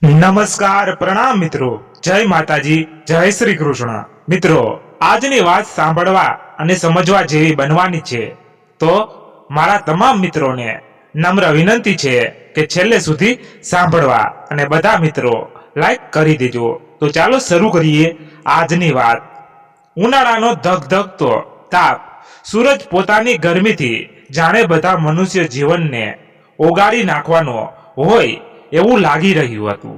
નમસ્કાર પ્રણામ મિત્રો, જય માતાજી, જય શ્રી કૃષ્ણ. મિત્રો, આજની વાત સાંભળવા અને સમજવા જેવી બનવાની છે, તો મારા તમામ મિત્રોને નમ્ર વિનંતી છે કે છેલ્લે સુધી સાંભળવા અને બધા મિત્રો લાઈક કરી દેજો. તો ચાલો શરૂ કરીએ આજની વાત. ઉનાળાનો ધગધગતો તાપ, સૂરજ પોતાની ગરમીથી જાણે બધા મનુષ્ય જીવનને ઓગાળી નાખવાનો હોય એવું લાગી રહ્યું હતું.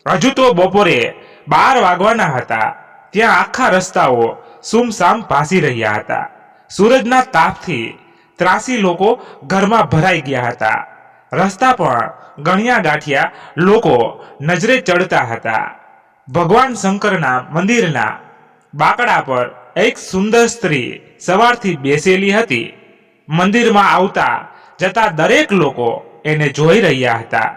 હજુ તો બપોરે 12 વાગવાના હતા ત્યાં આખા રસ્તાઓ સુમસામ ભાસી રહ્યા હતા. સૂરજના તાપથી ત્રાસી લોકો ઘરમાં ભરાઈ ગયા હતા. રસ્તા પણ ગણ્યા ગાંઠિયા લોકો નજરે ચડતા હતા. ભગવાન શંકરના મંદિરના બાકડા પર એક સુંદર સ્ત્રી સવારથી બેસેલી હતી. મંદિરમાં આવતા જતા દરેક લોકો એને જોઈ રહ્યા હતા,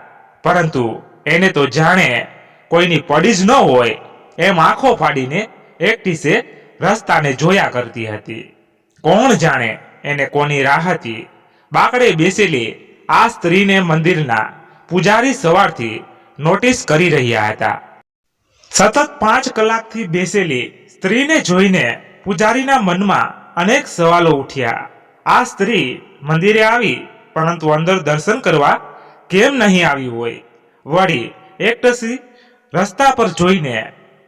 પરંતુ એને તો જાણે કોઈની પડી જ ન હોય એમ આંખો ફાડીને એકટીસે રસ્તાને જોયા કરતી હતી. કોણ જાણે એને કોની રાહ હતી. બાકડે બેસેલી આ સ્ત્રીને મંદિરના પૂજારી સવારથી નોટિસ કરી રહ્યા હતા. સતત 5 કલાકથી બેસેલી સ્ત્રીને જોઈને પૂજારીના મનમાં અનેક સવાલો ઉઠ્યા. આ સ્ત્રી મંદિરે આવી, પરંતુ અંદર દર્શન કરવા કેમ નહીં આવી હોય? વળી એકટસી રસ્તા પર જોઈને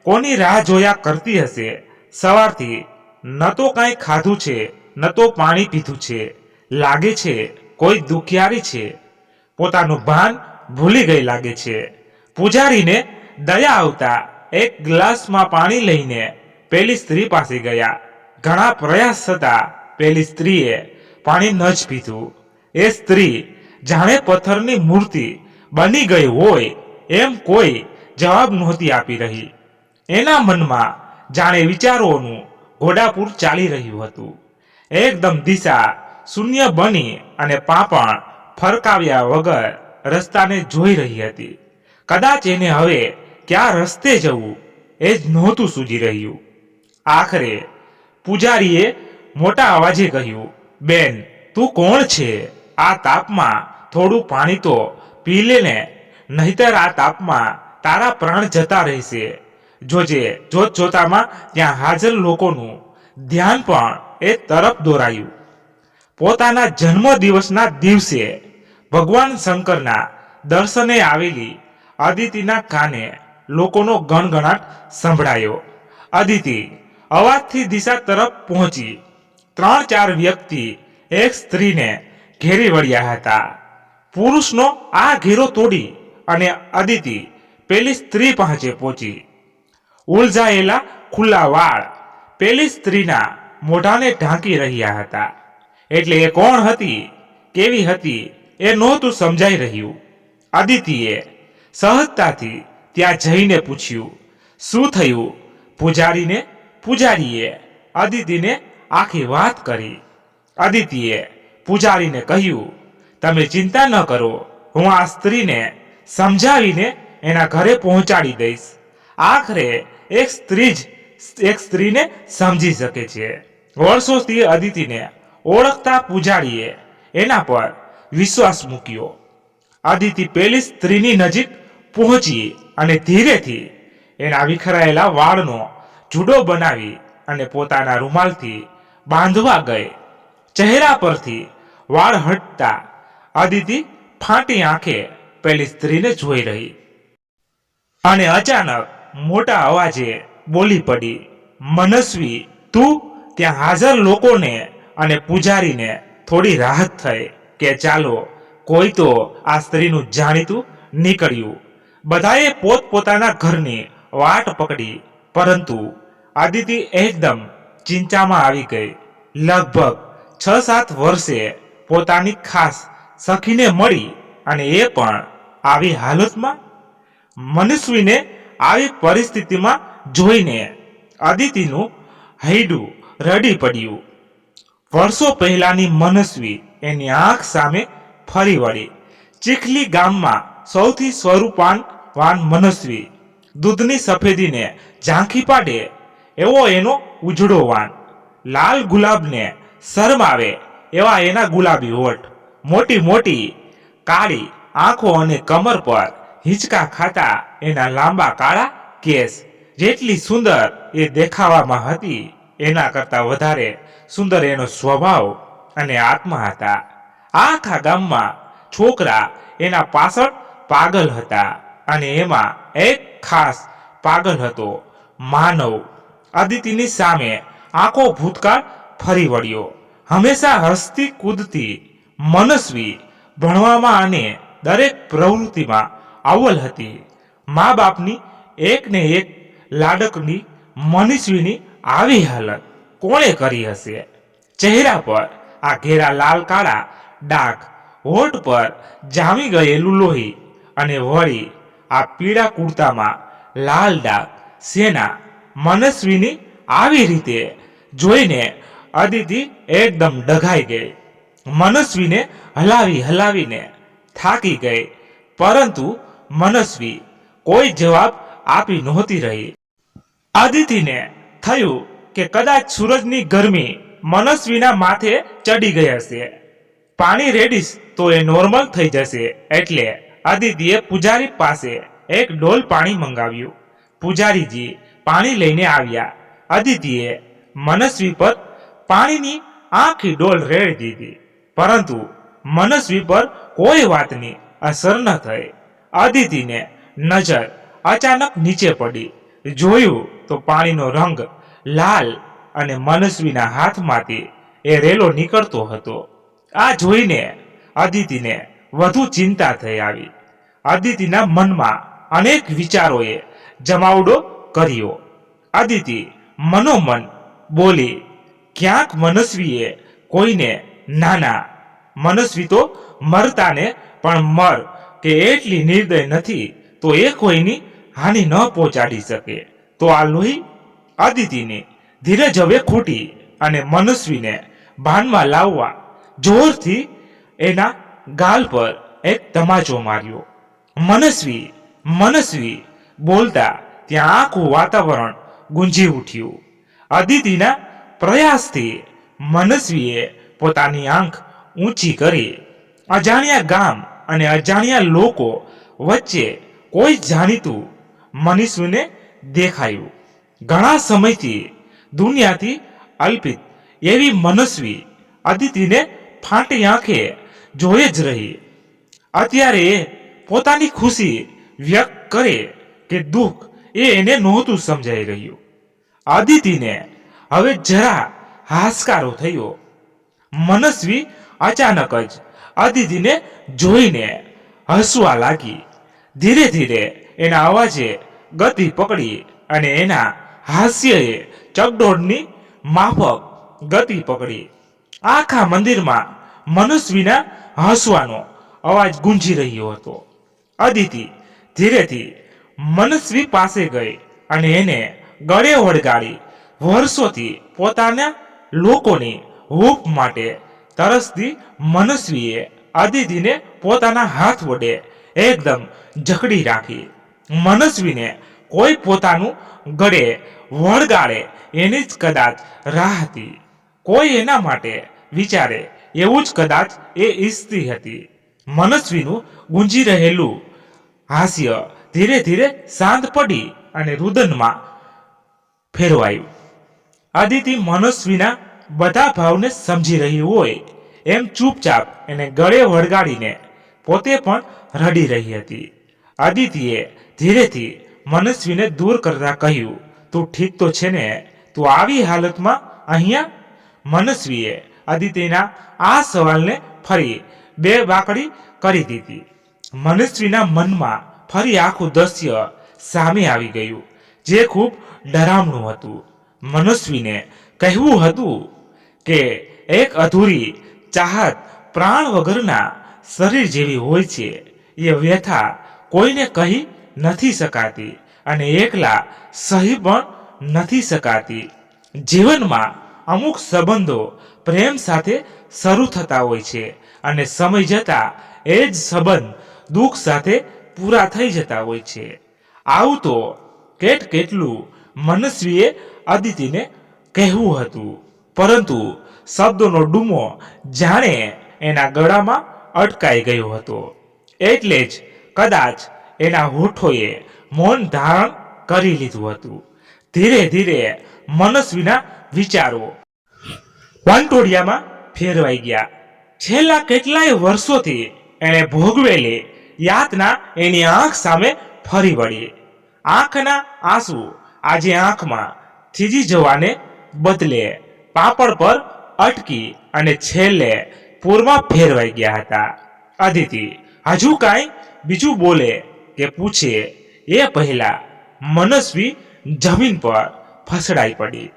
કોની રાહ જોયા કરતી હશે? સવારથી ન તો કાંઈ ખાધું છે, ન તો પાણી પીધું છે. લાગે છે કોઈ દુખિયારી છે. પોતાનું ભાન ભૂલી ગઈ લાગે છે. પૂજારીને દયા આવતા એક ગ્લાસમાં પાણી લઈને પેલી સ્ત્રી પાસે ગયા. ઘણા પ્રયાસ છતાં પેલી સ્ત્રીએ પાણી ન જ પીધું. એ સ્ત્રી જાણે પથ્થરની મૂર્તિ બની ગઈ હોય એમ કોઈ જવાબ નહોતી આપી રહી. એના મનમાં જાણે વિચારોનું ઘોડાપૂર ચાલી રહ્યું હતું. એકદમ દિશા શૂન્ય બની અને પાંપણ ફરકાવ્યા વગર રસ્તાને જોઈ રહી હતી. કદાચ એને હવે ક્યાં રસ્તે જવું એ જ નહોતું સૂઝી રહ્યું. આખરે પૂજારીએ મોટા અવાજે કહ્યું, બેન, તું કોણ છે? આ તાપમાં થોડું પાણી તો પી લે ને, નહીતર આ તાપમાં તારા પ્રાણ જતા રહેશે. જોજે. જોતજોતામાં ત્યાં હાજર લોકોનું ધ્યાન પણ એ તરફ દોરાયું. પોતાના જન્મદિવસના દિવસે ભગવાન શંકરના દર્શને આવેલી અદિતિના કાને લોકોનો ગણગણાટ સંભળાયો. અદિતિ અવાજથી દિશા તરફ પહોંચી. 3-4 વ્યક્તિ એક સ્ત્રીને ઘેરી વળ્યા હતા. પુરુષનો આ ઘેરો તોડી અને અદિતિ પેલી સ્ત્રી પાસે પહોંચી. ઉલઝાયેલા ખુલ્લા વાળ પેલી સ્ત્રીના મોઢાને ઢાંકી રહ્યા હતા. એટલે એ કોણ હતી, કેવી હતી એ નહોતું સમજાઈ રહ્યું. અદિતિએ સહજતાથી ત્યાં જઈને પૂછ્યું, શું થયું? પૂજારીએ અદિતિને આખી વાત કરી. અદિતિએ પૂજારીને કહ્યું, તમે ચિંતા ન કરો, હું આ સ્ત્રીને સમજાવીને એના ઘરે પહોંચાડી દઈશ. આખરે એક સ્ત્રીને સમજી શકે છે. વર્ષોથી અદિતિને ઓળખતા પૂજારીએ એના પર વિશ્વાસ મૂક્યો. અદિતિ પેલી સ્ત્રીની નજીક પહોંચી અને ધીરેથી એના વિખરાયેલા વાળનો જુડો બનાવી અને પોતાના રૂમાલથી બાંધવા ગઈ. ચહેરા પરથી વાળ હટતા અદિતિ ફાટી આંખે પેલી સ્ત્રીને જોઈ રહી અને અચાનક મોટા અવાજે બોલી પડી, મનસ્વી, તું? ત્યાં હાજર લોકોને અને પૂજારીને થોડી રાહત થઈ કે ચાલો, કોઈ તો આ સ્ત્રીનું જાણીતું નીકળ્યું. બધાએ પોતપોતાના ઘરની વાટ પકડી, પરંતુ અદિતિ એકદમ ચિંતામાં આવી ગઈ. લગભગ 6-7 વર્ષે પોતાની ખાસ સખીને મળી અને એ પણ આવી હાલતમાં. મનસ્વીને આવી પરિસ્થિતિમાં જોઈને અદિતિનું હૈડું રડી પડ્યું. વર્ષો પહેલાની મનસ્વી એની આંખ સામે ફરી વળી. ચીખલી ગામમાં સૌથી સ્વરૂપવાન મનસ્વી, દૂધની સફેદીને ઝાંખી પાડે એવો એનો ઉજળો વાન, લાલ ગુલાબને શરમાવે એવા એના ગુલાબી હોઠ, મોટી મોટી કાળી આંખો અને કમર પર હિંચકા ખાતા એના લાંબા કાળા કેસ જેટલી સુંદર એ દેખાવામાં હતી એના કરતા વધારે સુંદર એનો સ્વભાવ અને આત્મા હતા. આખા ગામમાં છોકરા એના પાછળ પાગલ હતા અને એમાં એક ખાસ પાગલ હતો માનવ. અદિતિની સામે આખો ભૂતકાળ ફરી વળ્યો. હંમેશા હસતી કૂદતી મનસ્વી, ભણવામાં અને દરેક પ્રવૃત્તિમાં અવ્વલ હતી. મા બાપની એક ને એક લાડકની મનસ્વીની આવી હાલત કોણે કરી હશે? ચહેરા પર આ ઘેરા લાલ કાળા ડાઘ, હોઠ પર જામી ગયેલું લોહી અને વળી આ પીળા કુર્તામાં લાલ ડાઘ સેના? મનસ્વીની આવી રીતે જોઈને અદિતિ એકદમ ડઘાઈ ગઈ. મનસ્વીને હલાવીને થાકી ગઈ, પરંતુ મનસ્વી કોઈ જવાબ આપી નહોતી રહી. અદિતિને થયું કે કદાચ સૂરજની ગરમી મનસ્વીના માથે ચડી ગઈ હશે. પાણી રેડીશ તો એ નોર્મલ થઈ જશે. એટલે અદિતિએ પૂજારી પાસે એક ડોલ પાણી મંગાવ્યું. પૂજારીજી પાણી લઈને આવ્યા. અદિતિએ મનસ્વી પર પાણીની આખી ડોલ રેડી દીધી, પરંતુ મનસ્વી પર કોઈ વાતની અસર ન થઈ. અદિતિને નજર અચાનક નીચે પડી. જોયું તો પાણીનો રંગ લાલ અને મનસ્વીના હાથમાંથી એ રેલો નીકળતો હતો. આ જોઈને અદિતિને વધુ ચિંતા થઈ આવી. અદિતિના મનમાં અનેક વિચારોએ જમાવડો કર્યો. અદિતિ મનોમન બોલી, ક્યાંક મનસ્વીએ કોઈને નાના, મનસ્વી તો મરતાને પણ મર કે એટલી નિર્દય નથી તો એ કોઈની હાનિ ન પહોંચાડી શકે. તો આ લોહી? અદિતિની ધીરજ હવે ખૂટી અને મનસ્વીને ભાનમાં લાવવા જોરથી એના ગાલ પર એક તમાચો માર્યો. મનસ્વી મનસ્વી બોલતા ત્યાં આખું વાતાવરણ ગુંજી ઉઠ્યું. અદિતિના પ્રયાસથી મનસ્વીએ પોતાની આંખ ઊંચી કરી. અજાણ્યા ગામ અને અજાણ્યા લોકો વચ્ચે કોઈ જાણીતું મનસ્વીને દેખાયું. ઘણા સમયથી દુનિયાથી અલ્પિત એવી મનસ્વી અદિતિને ફાટી આંખે જોઈ જ રહી. અત્યારે એ પોતાની ખુશી વ્યક્ત કરે કે દુઃખ એ એને નહોતું સમજાઈ રહ્યું. અદિતિને હવે જરા હાશકારો થયો. મનસ્વી અચાનક જ અદિતિને જોઈને હસવા લાગી. ધીરે ધીરે એના અવાજે ગતિ પકડી અને એના હાસ્યએ ચકડોળની માફક ગતિ પકડી. આખા મંદિરમાં મનસ્વીના હસવાનો અવાજ ગુંજી રહ્યો હતો. અદિતિ ધીરેથી મનસ્વી પાસે ગઈ અને એને ગળે વળગાડી. વર્ષોથી પોતાના લોકોની હૂંફ માટે તરસતી મનસ્વીએ અદિતિને પોતાના હાથ વડે એકદમ જકડી રાખી. મનસ્વીને કોઈ પોતાનું ગળે વળગાડે એની જ કદાચ રાહ હતી. કોઈ એના માટે વિચારે એવું જ કદાચ એ ઈચ્છતી હતી. મનસ્વીનું ગુંજી રહેલું હાસ્ય ધીરે ધીરે શાંત પડી અને રુદનમાં ફેરવાયું. અદિતિ મનસ્વીના બધા ભાવને સમજી રહી હોય એમ ચૂપચાપ એને ગળે વળગાડીને પોતે પણ રડી રહી હતી. અદિતિએ ધીરેથી મનસ્વીને દૂર કરતા કહ્યું, તું ઠીક તો છે ને? તું આવી હાલતમાં અહીંયા? મનસ્વીએ અદિતિના આ સવાલને ફરી બે બાકડી કરી દીધી. મનસ્વીના મનમાં ફરી આખું દ્રશ્ય સામે આવી ગયું, જે ખૂબ ડરામણું હતું. મનસ્વીને કહેવું હતું કે એક અધૂરી ચાહત પ્રાણ વગરના શરીર જેવી હોય છે. એ વ્યથા કોઈને કહી નથી શકાતી અને એકલા સહી પણ નથી શકાતી. જીવનમાં અમુક સંબંધો પ્રેમ સાથે શરૂ થતા હોય છે અને સમય જતાં એ જ સંબંધ દુઃખ સાથે પૂરા થઈ જતા હોય છે. આવું તો કેટલું મનસ્વીએ અદિતિને કહેવું હતું, પરંતુ શબ્દોનો ડૂમો જાણે એના ગળામાં અટકાઈ ગયો હતો. એટલે જ કદાચ એના હોઠોએ મૌન ધારણ કરી લીધું હતું. ધીરે ધીરે મનસ્વીના વિચારો વંટોળિયામાં ફેરવાઈ ગયા. છેલ્લા કેટલાય વર્ષોથી એણે ભોગવેલી યાતના એની આંખ સામે ફરી વળી. આંખના આંસુ આજે આંખમાં થીજી જવાને બદલે પાપડ પર અટકી અને છેલ્લે પૂરમાં ફેરવાઈ ગયા હતા. અદિતિ હજુ કાંઈ બીજું બોલે કે પૂછે એ પહેલા મનસ્વી જમીન પર ફસડાઈ પડી.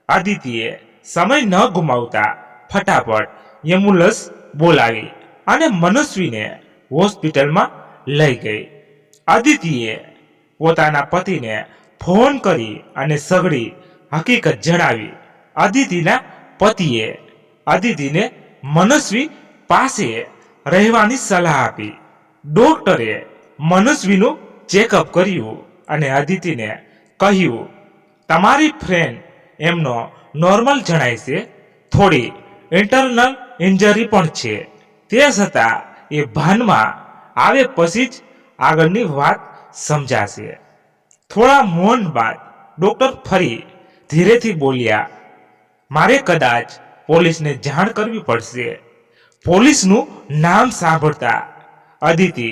અદિતિએ સમય ન ગુમાવતા ફટાફટ એમ્બ્યુલન્સ બોલાવી અને મનસ્વીને હોસ્પિટલમાં લઈ ગઈ. અદિતિએ પોતાના પતિને ફોન કરી અને સઘળી હકીકત જણાવી. અદિતિના પતિએ અદિતિને મનસ્વી પાસે રહેવાની સલાહ આપી. ડોક્ટરે મનસ્વીનું ચેકઅપ કર્યું અને અદિતિને કહ્યું, તમારી ફ્રેન્ડ એમનો નોર્મલ જણાય છે, થોડી ઇન્ટરનલ ઇન્જરી પણ છે. તે છતાં એ ભાનમાં આવે પછી જ આગળની વાત સમજાશે. થોડા મૌન બાદ ડોક્ટર ફરી ધીરેથી બોલ્યા, મારે કદાચ પોલીસને જાણ કરવી પડશે. પોલીસનું નામ સાંભળતા અદિતિ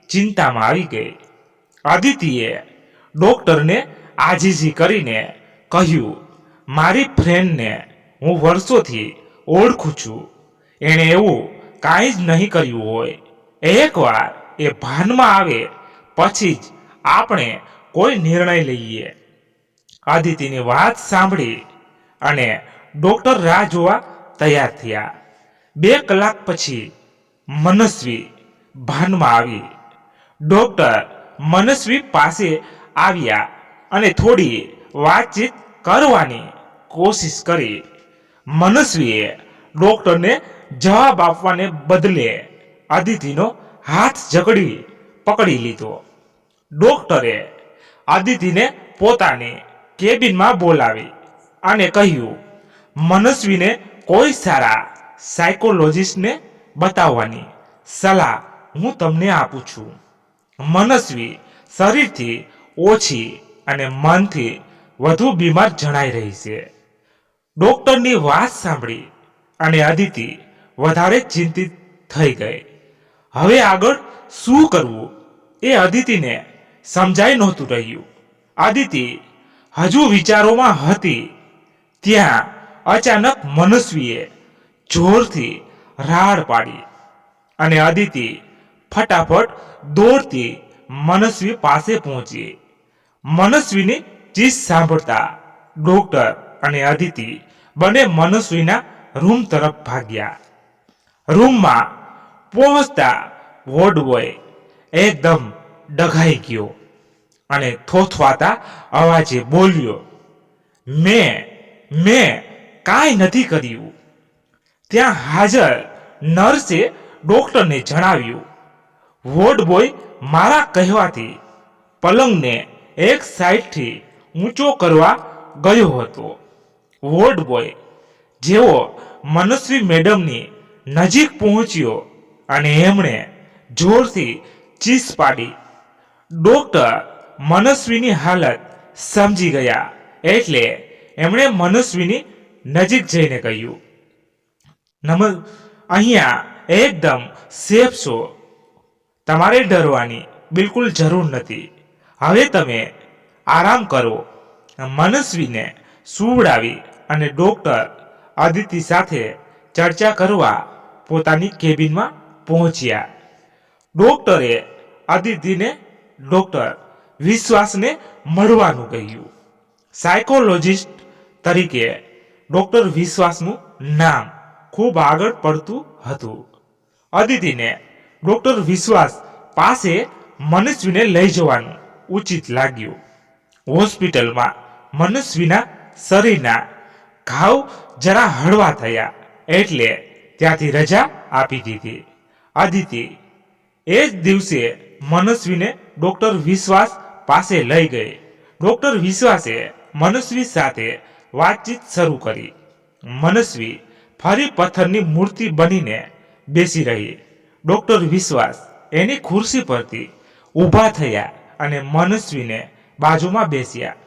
ચિંતામાં આવી ગઈ. અદિતિએ ડોક્ટરને આજીજી કરીને કહ્યું, મારી ફ્રેન્ડને હું વર્ષોથી ઓળખું છું. એણે એવું કાંઈ જ નહીં કર્યું હોય. એકવાર એ ભાનમાં આવે પછી જ આપણે કોઈ નિર્ણય લઈએ. અદિતિની વાત સાંભળી અને ડોક્ટર રાહ જોવા તૈયાર થયા. 2 કલાક પછી મનસ્વી ભાનમાં આવી. ડોક્ટર મનસ્વી પાસે આવ્યા અને થોડી વાતચીત કરવાની કોશિશ કરી. મનસ્વીએ ડોક્ટરને જવાબ આપવાને બદલે અદિતિનો હાથ પકડી લીધો. ડોક્ટરે અદિતિને પોતાની કેબિનમાં બોલાવી અને કહ્યું, મનસ્વીને કોઈ સારા સાયકોલોજિસ્ટને બતાવવાની સલાહ હું તમને આપું છું. મનસ્વી શરીરથી ઓછી અને મનથી વધુ બીમાર જણાઈ રહી છે. ડોક્ટરની વાત સાંભળી અને અદિતિ વધારે ચિંતિત થઈ ગઈ. હવે આગળ શું કરવું એ અદિતિને સમજાઈ નહોતું રહ્યું. અદિતિ હજુ વિચારોમાં હતી ત્યાં અચાનક મનસ્વીએ જોરથી રાડ પાડી અને અદિતિ ફટાફટ દોડતી મનસ્વી પાસે પહોંચી. મનસ્વીની ચીસ સાંભળતા ડોક્ટર અને અદિતિ બંને મનસ્વીના રૂમ તરફ ભાગ્યા. રૂમમાં પહોંચતા વોર્ડ બોય એકદમ ડઘાઈ ગયો અને થોથવાતા અવાજે બોલ્યો, મેં કાંઈ નથી કર્યું. ત્યાં હાજર નર્સે ડોક્ટરને જણાવ્યું, વોર્ડ બોય મારા કહેવાથી પલંગને એક સાઈડથી ઊંચો કરવા ગયો હતો. વોર્ડ બોય જેવો મનસ્વી મેડમની નજીક પહોંચ્યો અને એમણે જોરથી ચીસ પાડી. ડોક્ટર મનસ્વીની હાલત સમજી ગયા એટલે એમણે મનસ્વીની નજીક જઈને કહ્યું, અહીંયા એકદમ સેફ છો, તમારે ડરવાની બિલકુલ જરૂર નથી. હવે તમે આરામ કરો. મનસ્વીને સુવડાવી અને ડોક્ટર અદિતિ સાથે ચર્ચા કરવા પોતાની કેબિનમાં પહોંચ્યા. ડોક્ટરે અદિતિને ડોક્ટર વિશ્વાસને મળવાનું કહ્યું. સાયકોલોજિસ્ટ તરીકે ડોક્ટર વિશ્વાસનું નામ ખૂબ આગળ પડતું હતું. અદિતિને ડોક્ટર વિશ્વાસ પાસે મનસ્વીને લઈ જવાનું ઉચિત લાગ્યું. હોસ્પિટલમાં મનસ્વીના શરીરના ઘાવ જરા હળવા થયા એટલે ત્યાંથી રજા આપી દીધી. અદિતિ એ જ દિવસે મનસ્વીને ડોક્ટર વિશ્વાસ પાસે લઈ ગઈ. ડોક્ટર વિશ્વાસે મનસ્વી સાથે વાતચીત શરૂ કરી. મનસ્વી ફરી પથ્થરની મૂર્તિ બનીને બેસી રહી. ડોક્ટર વિશ્વાસ એની ખુરશી પરથી ઊભા થયા અને મનસ્વીને બાજુમાં બેસ્યા.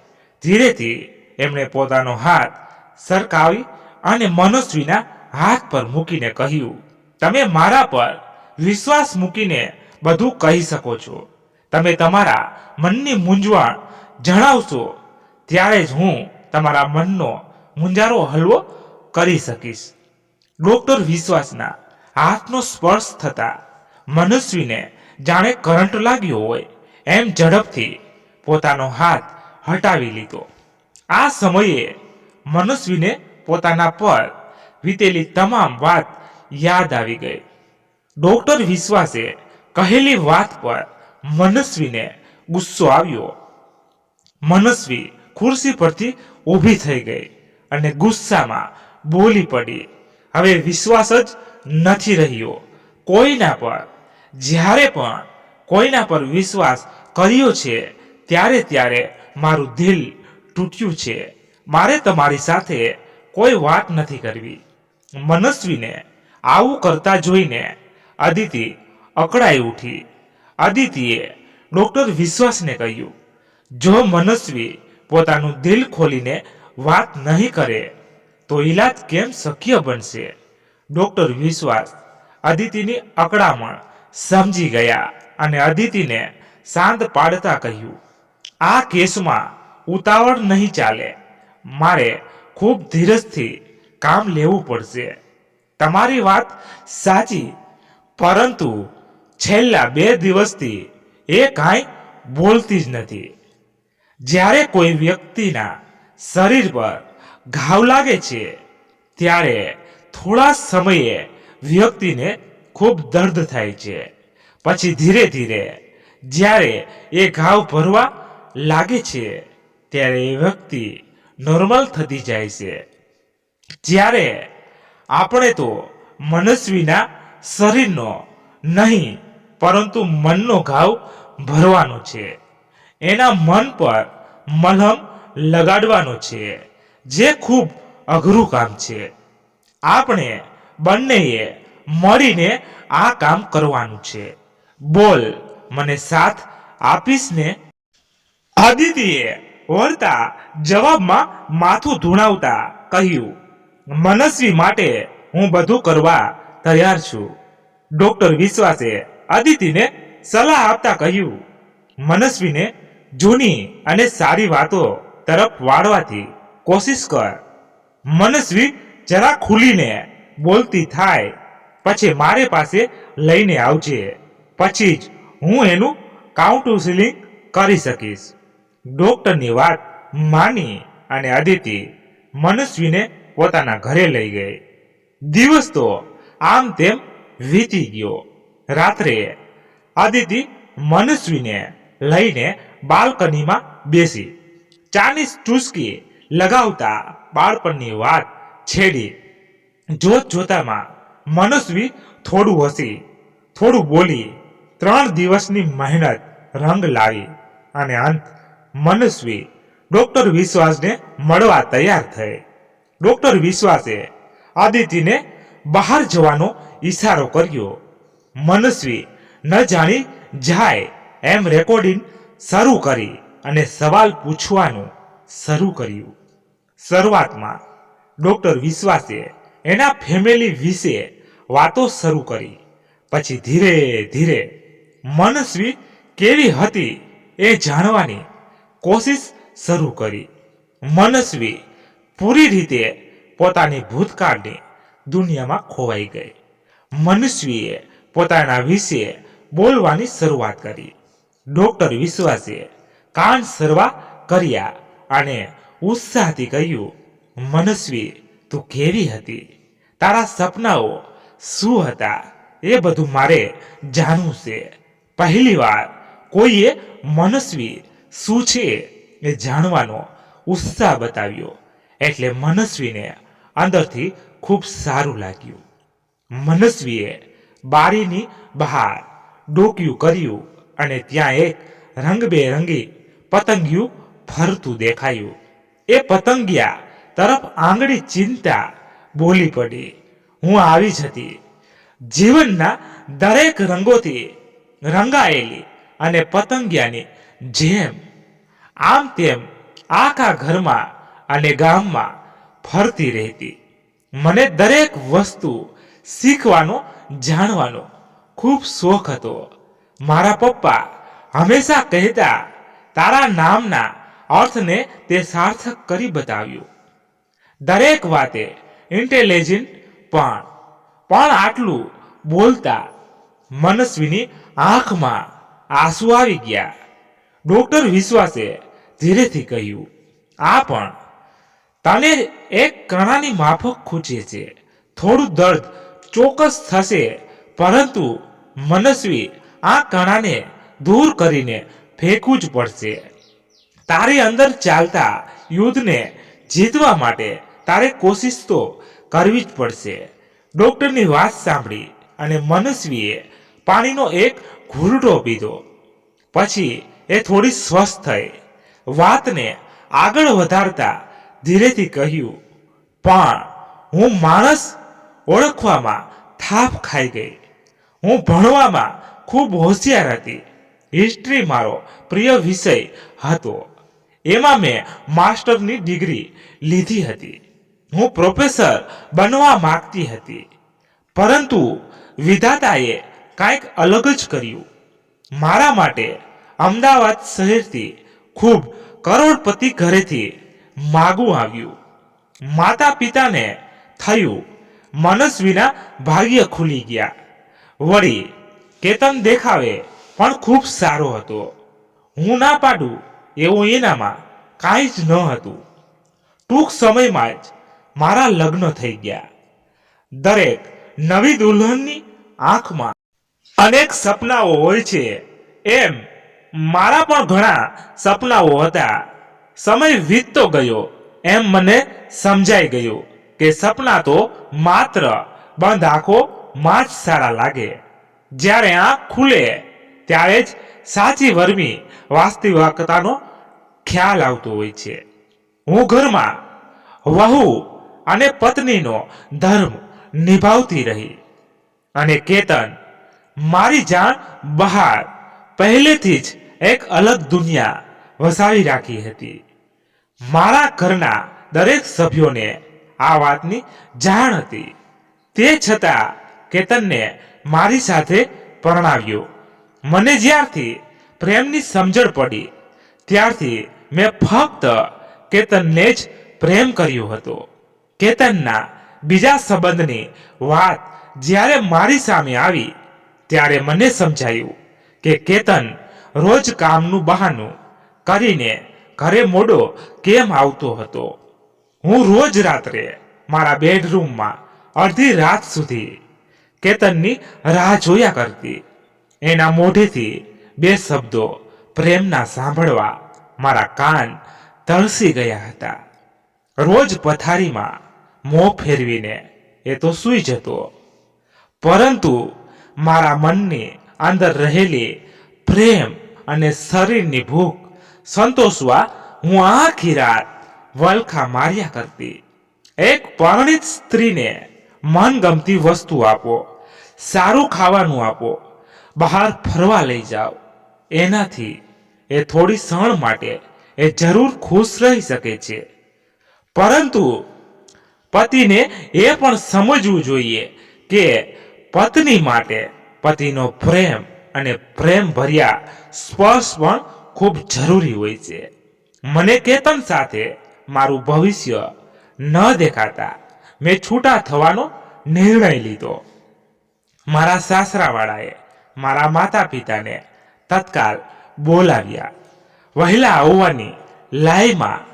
ધીરેથી એમણે પોતાનો હાથ સરકાવી અને મનસ્વીના હાથ પર મૂકીને કહ્યું, તમે મારા પર વિશ્વાસ મૂકીને બધું કહી શકો છો. તમે તમારા મનની મૂંઝવણ જણાવશો ત્યારે જ હું તમારા મનનો મૂંઝારો હલવો કરી શકીશ. ડોક્ટર વિશ્વાસના હાથનો સ્પર્શ થતા મનસ્વીને જાણે કરંટ લાગ્યો હોય એમ ઝડપથી પોતાનો હાથ હટાવી લીધો. આ સમયે મનસ્વીને પોતાના પર વીતેલી તમામ વાત યાદ આવી ગઈ. ડોક્ટર વિશ્વાસે કહેલી વાત પર મનસ્વીને ગુસ્સો આવ્યો. મનસ્વી ખુરશી પરથી ઊભી થઈ ગઈ અને ગુસ્સામાં બોલી પડી, હવે વિશ્વાસ જ નથી રહ્યો કોઈના પર. જ્યારે પણ કોઈના પર વિશ્વાસ કર્યો છે ત્યારે મારું દિલ તૂટ્યું છે. મારે તમારી સાથે કોઈ વાત નથી કરવી. મનસ્વીને આવું કરતા જોઈને અદિતિ અકળાઈ ઉઠી. અદિતિએ ડોક્ટર વિશ્વાસને કહ્યું, જો મનસ્વી પોતાનું દિલ ખોલીને વાત નહીં કરે તો ઈલાજ કેમ શક્ય બનશે? ડોક્ટર વિશ્વાસ અદિતિની અકળામણ સમજી ગયા અને અદિતિને શાંત પાડતા કહ્યું, આ કેસમાં ઉતાવળ નહીં ચાલે. મારે ખૂબ ધીરજથી કામ લેવું પડશે. તમારી વાત સાચી, પરંતુ છેલ્લા 2 દિવસથી એ કાંઈ બોલતી જ નથી. જ્યારે કોઈ વ્યક્તિના શરીર પર ઘાવ લાગે છે ત્યારે થોડા સમયે વ્યક્તિને ખૂબ દર્દ થાય છે. પછી ધીરે ધીરે જ્યારે એ ઘાવ ભરવા લાગે છે ત્યારે એ વ્યક્તિ નોર્મલ થતી જાય છે. જ્યારે આપણે તો મનસ્વીના શરીરનો નહીં પરંતુ મનનો ઘાવ ભરવાનો છે. એના મન પર મલહમ લગાડવાનો છે, જે ખૂબ અઘરું કામ છે. આપણે બંનેએ મળીને આ કામ કરવાનું છે. બોલ, મને સાથ આપીશ ને? આદિત્યએ વળતા જવાબમાં માથું ધૂણાવતા કહ્યું, મનસ્વી માટે હું બધું કરવા તૈયાર છું. ડોક્ટર વિશ્વાસે આદિત્યને સલાહ આપતા કહ્યું, મનસ્વીને જૂની અને સારી વાતો તરફ વાળવાથી કોશિશ કર. મનસ્વી જરા ખુલીને બોલતી થાય પછી મારી પાસે લઈને આવજે. પછી જ હું એનું કાઉન્સેલિંગ કરી શકીશ. ડોક્ટરની વાત માની અને અદિતિ મનસ્વીને પોતાના ઘરે લઈ ગઈ. દિવસ તો આમ તેમ વીતી ગયો. રાત્રે અદિતિ મનસ્વીને લઈને બાલ્કનીમાં બેસી ચાની ચૂસકી લગાવતા બાળપણની વાત છેડી. જોત જોતામાં મનસ્વી થોડું હસી, થોડું બોલી. 3 દિવસની મહેનત રંગ લાવી અને અંત મનસ્વી ડોક્ટર વિશ્વાસને મળવા તૈયાર થઈ. ડોક્ટર વિશ્વાસે આદિત્યને બહાર જવાનો ઈશારો કર્યો. મનસ્વી ન જાણી જાય એમ રેકોર્ડિંગ શરૂ કરી અને સવાલ પૂછવાનું શરૂ કર્યું. શરૂઆતમાં ડોક્ટર વિશ્વાસે એના ફેમિલી વિશે વાતો શરૂ કરી. પછી ધીરે ધીરે મનસ્વી કેવી હતી એ જાણવાની કોશિશ શરૂ કરી. મનસ્વી પૂરી રીતે પોતાની ભૂતકાળની દુનિયામાં ખોવાઈ ગઈ. મનસ્વીએ પોતાના વિશે બોલવાની શરૂઆત કરી. ડોક્ટર વિશ્વાસે કાન સરવા કર્યા અને ઉત્સાહથી કહ્યું, મનસ્વી, તું કેવી હતી? તારા સપનાઓ શું હતા? એ બધું મારે જાણવું છે. પહેલી વાર કોઈએ મનસ્વી શું છે એ જાણવાનો ઉત્સાહ બતાવ્યો એટલે મનસ્વીને અંદરથી ખૂબ સારું લાગ્યું. મનસ્વીએ બારીની બહાર ડોકિયું કર્યું અને ત્યાં એક રંગબેરંગી પતંગિયું ફરતું દેખાયું. એ પતંગિયા તરફ આંગળી ચીંધતા બોલી પડી, હું આવી જ હતી. જીવનના દરેક રંગોથી રંગાયેલી અને પતંગિયાની જેમ આમ તેમ આખા ઘરમાં અને ગામમાં ફરતી રહેતી. મને દરેક વસ્તુ શીખવાનો જાણવાનો ખૂબ શોખ હતો. મારા પપ્પા હંમેશા કહેતા, તારા નામના અર્થને તે સાર્થક કરી બતાવ્યું. દરેક વાતે ઇન્ટેલિજન્ટ પણ આટલું બોલતા મનસ્વીની આંખમાં આંસુ આવી ગયા. ડોક્ટર વિશ્વાસે ધીરેથી કહ્યું, આ પણ તને એક કણાની માફક ખૂચે છે. થોડું દર્દ ચોક્કસ થશે, પરંતુ મનસ્વી આ કણાને દૂર કરીને ફેંકવું જ પડશે. તારી અંદર ચાલતા યુદ્ધને જીતવા માટે તારે કોશિશ તો કરવી જ પડશે. ડોક્ટરની વાત સાંભળી અને મનસ્વીએ પાણીનો એક ઘૂંટડો પીધો. પછી એ થોડી સ્વસ્થ થઈ. વાતને આગળ વધારતા ધીરેથી કહ્યું, પણ હું માણસ ઓળખવામાં થાપ ખાઈ ગઈ. હું ભણવામાં ખૂબ હોશિયાર હતી. હિસ્ટ્રી મારો પ્રિય વિષય હતો. એમાં મેં માસ્ટરની ડિગ્રી લીધી હતી. હું પ્રોફેસર બનવા માંગતી હતી, પરંતુ વિધાતાએ કંઈક અલગ જ કર્યું. મારા માટે અમદાવાદ શહેરથી ખૂબ કરોડપતિ ઘરેથી માગું આવ્યું. માતા પિતાને થયું, મનસ્વીના ભાગ્ય ખુલી ગયા. વળી કેતન દેખાવે પણ ખૂબ સારો હતો. હું ના પાડું એવું એનામાં કાંઈ જ ન હતું. ટૂંક સમયમાં જ મારા લગ્ન થઈ ગયા. દરેક નવી દુલ્હનની આંખમાં અનેક સપનાઓ હોય છે, એમ મારા પણ ઘણા સપનાઓ હતા. સમય વીતતો ગયો એમ મને સમજાઈ ગયું કે સપના તો માત્ર બંધ આંખોમાં જ સારા લાગે. જ્યારે આંખ ખુલે ત્યારે જ સાચી વર્મી વાસ્તવિકતાનો ખ્યાલ આવતો હોય છે. હું ઘરમાં વહુ અને પત્નીનો ધર્મ નિભાવતી રહી, અને કેતન મારી જાણ બહાર પહેલેથી જ એક અલગ દુનિયા વસાવી રાખી હતી. મારા ઘરના દરેક સભ્યોને આ વાતની જાણ હતી. તે છતાં કેતનને મારી સાથે પરણાવ્યો. મને જ્યારથી પ્રેમની સમજણ પડી ત્યારથી મેં ફક્ત કેતનને જ પ્રેમ કર્યો હતો. કેતનના બીજા સંબંધની વાત જ્યારે મારી સામે આવી ત્યારે મને સમજાયું કે કેતન રોજ કામનું બહાનું કરીને ઘરે મોડો કેમ આવતો હતો. હું રોજ રાત્રે મારા બેડરૂમમાં અડધી રાત સુધી કેતનની રાહ જોયા કરતી. એના મોઢેથી બે શબ્દો પ્રેમના સાંભળવા મારા કાન તરસી ગયા હતા. રોજ પથારીમાં મોં ફેરવીને એ તો સૂઈ જતો, પરંતુ મારા મનની અંદર રહેલી પ્રેમ અને શરીરની ભૂખ સંતોષવા હું આખી રાત વલખા માર્યા કરતી. એક પરણિત સ્ત્રીને મનગમતી વસ્તુ આપો, સારું ખાવાનું આપો, બહાર ફરવા લઈ જાઓ. એનાથી એ થોડી ક્ષણ માટે એ જરૂર ખુશ રહી શકે છે, પરંતુ પતિને એ પણ સમજવું જોઈએ કે પત્ની માટે પતિનો પ્રેમ અને પ્રેમ ભર્યા સ્પર્શ પણ ખૂબ જરૂરી હોય છે. મને કેતન સાથે મારું ભવિષ્ય ન દેખાતા મેં છૂટા થવાનો નિર્ણય લીધો. મારા સાસરાવાળાએ મારા માતા પિતાને તત્કાલ બોલાવ્યા. વહેલા આવવાની લાઈમાં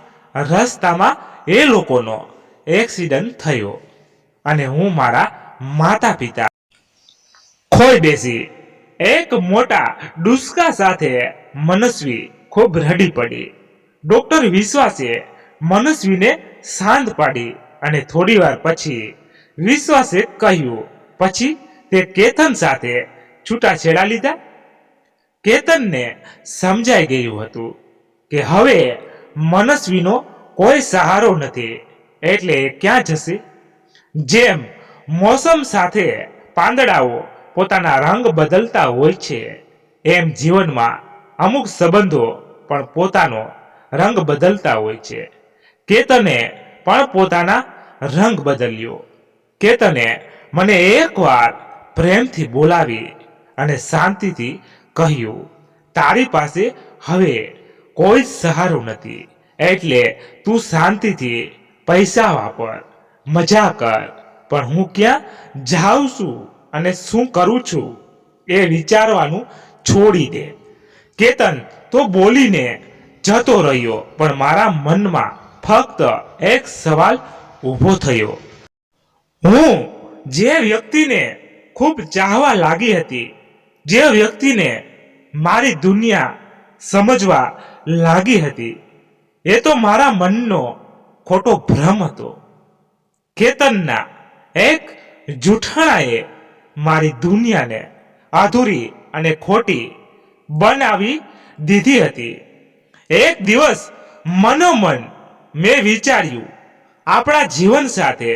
રસ્તામાં એ લોકોનો એક્સિડન્ટ થયો અને હું મારા માતા પિતા ખોઈ બેસી. એક મોટા ડુસકા સાથે મનસ્વી ખૂબ રડી પડી. ડોક્ટર વિશ્વાસે મનસ્વીને શાંત પાડી અને થોડી વાર પછી વિશ્વાસે કહ્યું, પછી તે કેતન સાથે છૂટાછેડા લીધા. કેતનને સમજાઈ ગયું હતું કે હવે મનસ્વીનો કોઈ સહારો નથી, એટલે ક્યાં જશે. જેમ મોસમ સાથે પાંદડાઓ પોતાના રંગ બદલતા હોય છે, એમ જીવનમાં અમુક સંબંધો પણ પોતાનો રંગ બદલતા હોય છે. કેતને પણ પોતાના રંગ બદલ્યો. કેતને મને એકવાર પ્રેમથી બોલાવી અને શાંતિથી કહ્યું, તારી પાસે હવે કોઈ સહારો નથી, એટલે તું શાંતિથી પૈસા વાપર, મજા કર, પણ હું ક્યાં જાઉં છું અને શું કરું છું એ વિચારવાનું છોડી દે. કેતન તો બોલીને જતો રહ્યો, પણ મારા મનમાં ફક્ત એક સવાલ ઊભો થયો. હું જે વ્યક્તિને ખૂબ ચાહવા લાગી હતી, જે વ્યક્તિને મારી દુનિયા સમજવા લાગી હતી, એ તો મારા મનનો ખોટો ભ્રમ હતો. કેતનના એક જૂઠાણાએ મારી દુનિયાને અધૂરી અને ખોટી બનાવી દીધી હતી. એક દિવસ મનોમન મેં વિચાર્યું, આપણા જીવન સાથે